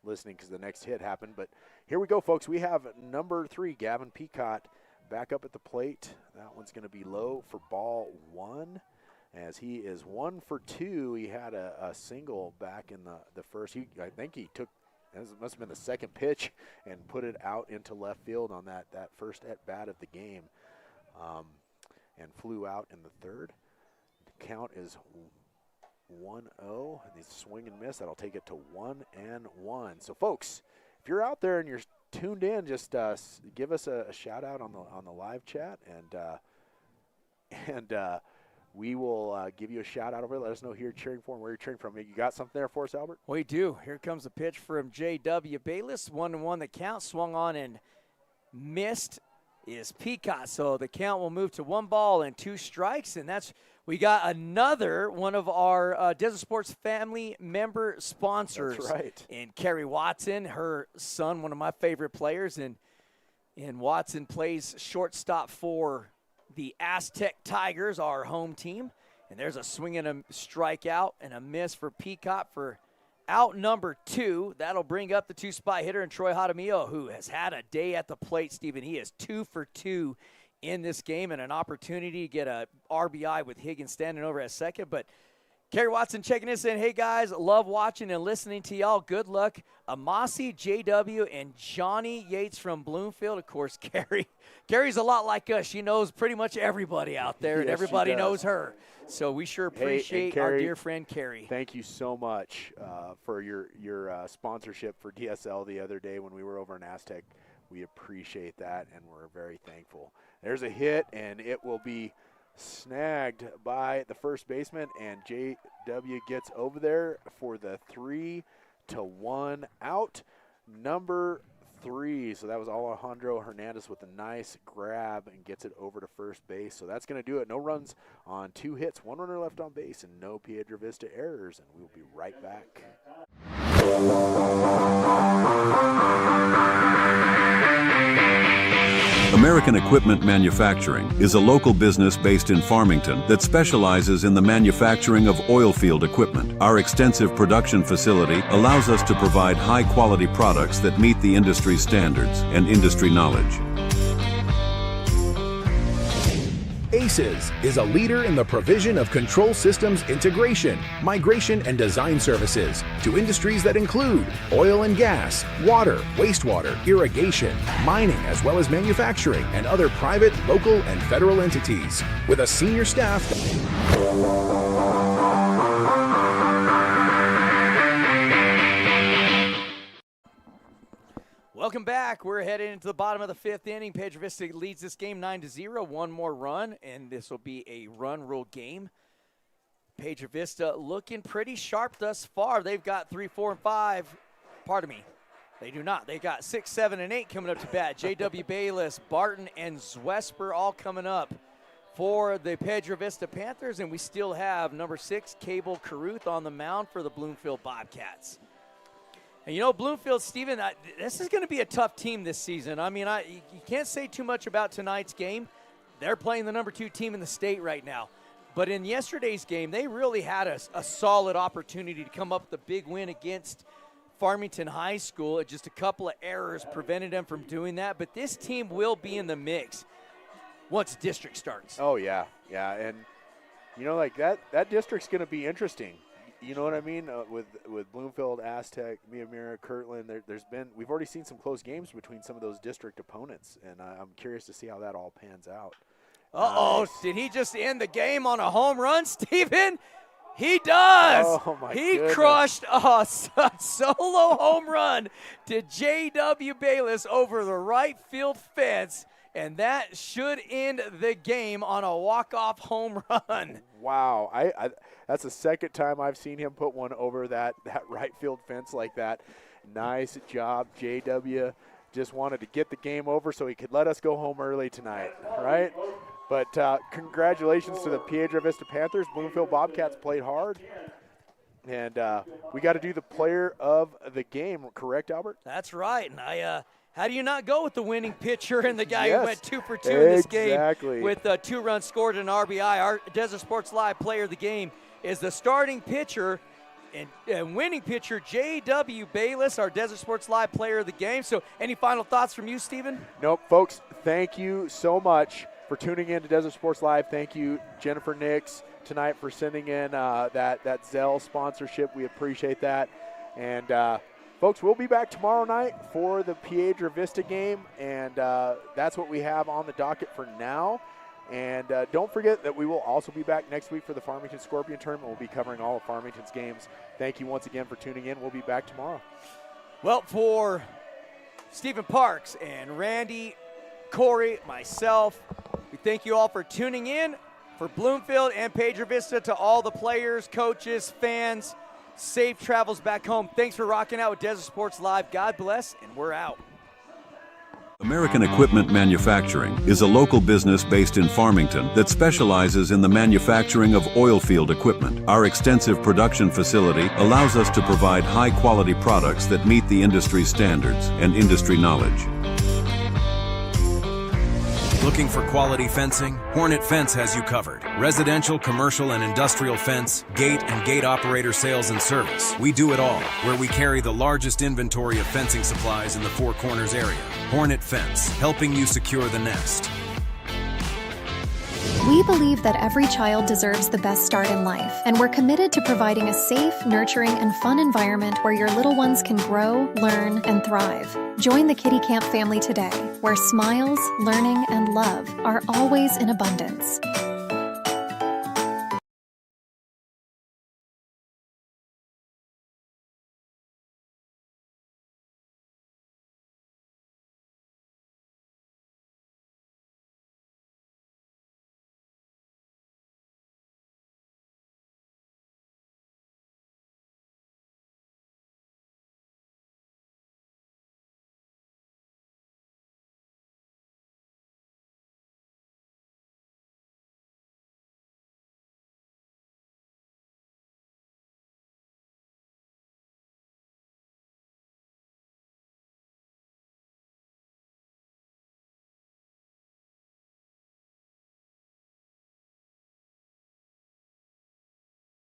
listening because the next hit happened. But here we go, folks. We have number 3, Gavin Peacock, back up at the plate. That one's going to be low for ball 1. As he is 1 for 2. He had a single back in the first. I think he took, it must have been the second pitch, and put it out into left field on that first at-bat of the game, and flew out in the third. The count is 1-0. He's swing and miss. That'll take it to 1-1. So, folks, if you're out there and you're tuned in, just give us a shout-out on the live chat, and we will give you a shout-out over there. Let us know who you're cheering for and where you're cheering from. You got something there for us, Albert? We do. Here comes a pitch from J.W. Bayless. 1-1 the count. Swung on and missed is Peacock. So the count will move to 1 ball and 2 strikes. And we got another one of our Desert Sports family member sponsors. That's right. And Carrie Watson, her son, one of my favorite players. And Watson plays shortstop for the Aztec Tigers, our home team. And there's a swing and a strikeout and a miss for Peacock for out number 2. That'll bring up the 2-spot hitter in Troy Jaramillo, who has had a day at the plate, Stephen. He is 2 for 2 in this game, and an opportunity to get a RBI with Higgins standing over at second. But Kerry Watson checking us in. Hey, guys, love watching and listening to y'all. Good luck. Amasi, JW, and Johnny Yates from Bloomfield. Of course, Carrie's a lot like us. She knows pretty much everybody out there, and everybody knows her. So we sure appreciate our dear friend Carrie. Thank you so much for your sponsorship for DSL the other day when we were over in Aztec. We appreciate that, and we're very thankful. There's a hit, and it will be snagged by the first baseman, and JW gets over there for the 3-1 out. Number 3. So that was Alejandro Hernandez with a nice grab and gets it over to first base. So that's going to do it. No runs on 2 hits, 1 runner left on base, and no Piedra Vista errors. And we'll be right back. American Equipment Manufacturing is a local business based in Farmington that specializes in the manufacturing of oil field equipment. Our extensive production facility allows us to provide high-quality products that meet the industry standards and industry knowledge. ACES is a leader in the provision of control systems integration, migration, and design services to industries that include oil and gas, water, wastewater, irrigation, mining, as well as manufacturing and other private, local, and federal entities. With a senior staff Welcome back. We're heading into the bottom of the fifth inning. Piedra Vista leads this game 9-0. One more run, and this will be a run rule game. Piedra Vista looking pretty sharp thus far. They've got 3, 4, and 5. Pardon me. They do not. They got 6, 7, and 8 coming up to bat. J.W. Bayless, Barton, and Zwesper all coming up for the Piedra Vista Panthers, and we still have number 6, Cable Caruth, on the mound for the Bloomfield Bobcats. And you know, Bloomfield, Stephen, this is going to be a tough team this season. I mean, you can't say too much about tonight's game. They're playing the number 2 team in the state right now. But in yesterday's game, they really had a solid opportunity to come up with a big win against Farmington High School. Just a couple of errors prevented them from doing that. But this team will be in the mix once district starts. Oh, yeah. Yeah, and, you know, like that district's going to be interesting. You know what I mean? With Bloomfield, Aztec, Miamira, Kirtland, we've already seen some close games between some of those district opponents, and I'm curious to see how that all pans out. Did he just end the game on a home run, Stephen? He does. Oh, my goodness. Crushed a solo home run to J.W. Bayless over the right field fence, and that should end the game on a walk-off home run. Wow. That's the second time I've seen him put one over that right field fence like that. Nice job, JW. Just wanted to get the game over so he could let us go home early tonight, right? But congratulations to the Piedra Vista Panthers. Bloomfield Bobcats played hard. And we got to do the player of the game, correct, Albert? That's right. And how do you not go with the winning pitcher and the guy who went 2 for 2 exactly. in this game with 2 runs scored and an RBI? Our Desert Sports Live player of the game is the starting pitcher and winning pitcher, J.W. Bayless, our Desert Sports Live player of the game. So any final thoughts from you, Stephen? Nope, folks, thank you so much for tuning in to Desert Sports Live. Thank you, Jennifer Nix, tonight for sending in that Zelle sponsorship. We appreciate that. And, folks, we'll be back tomorrow night for the Piedra Vista game, and that's what we have on the docket for now. And don't forget that we will also be back next week for the Farmington Scorpion Tournament. We'll be covering all of Farmington's games. Thank you once again for tuning in. We'll be back tomorrow. Well, for Stephen Parks and Randy, Corey, myself, we thank you all for tuning in. For Bloomfield and Piedra Vista, to all the players, coaches, fans, safe travels back home. Thanks for rocking out with Desert Sports Live. God bless, and we're out. American Equipment Manufacturing is a local business based in Farmington that specializes in the manufacturing of oil field equipment. Our extensive production facility allows us to provide high-quality products that meet the industry standards and industry knowledge. Looking for quality fencing? Hornet Fence has you covered. Residential, commercial, and industrial fence, gate, and gate operator sales and service. We do it all, where we carry the largest inventory of fencing supplies in the Four Corners area. Hornet Fence, helping you secure the nest. We believe that every child deserves the best start in life, and we're committed to providing a safe, nurturing, and fun environment where your little ones can grow, learn, and thrive. Join the Kitty Camp family today, where smiles, learning, and love are always in abundance.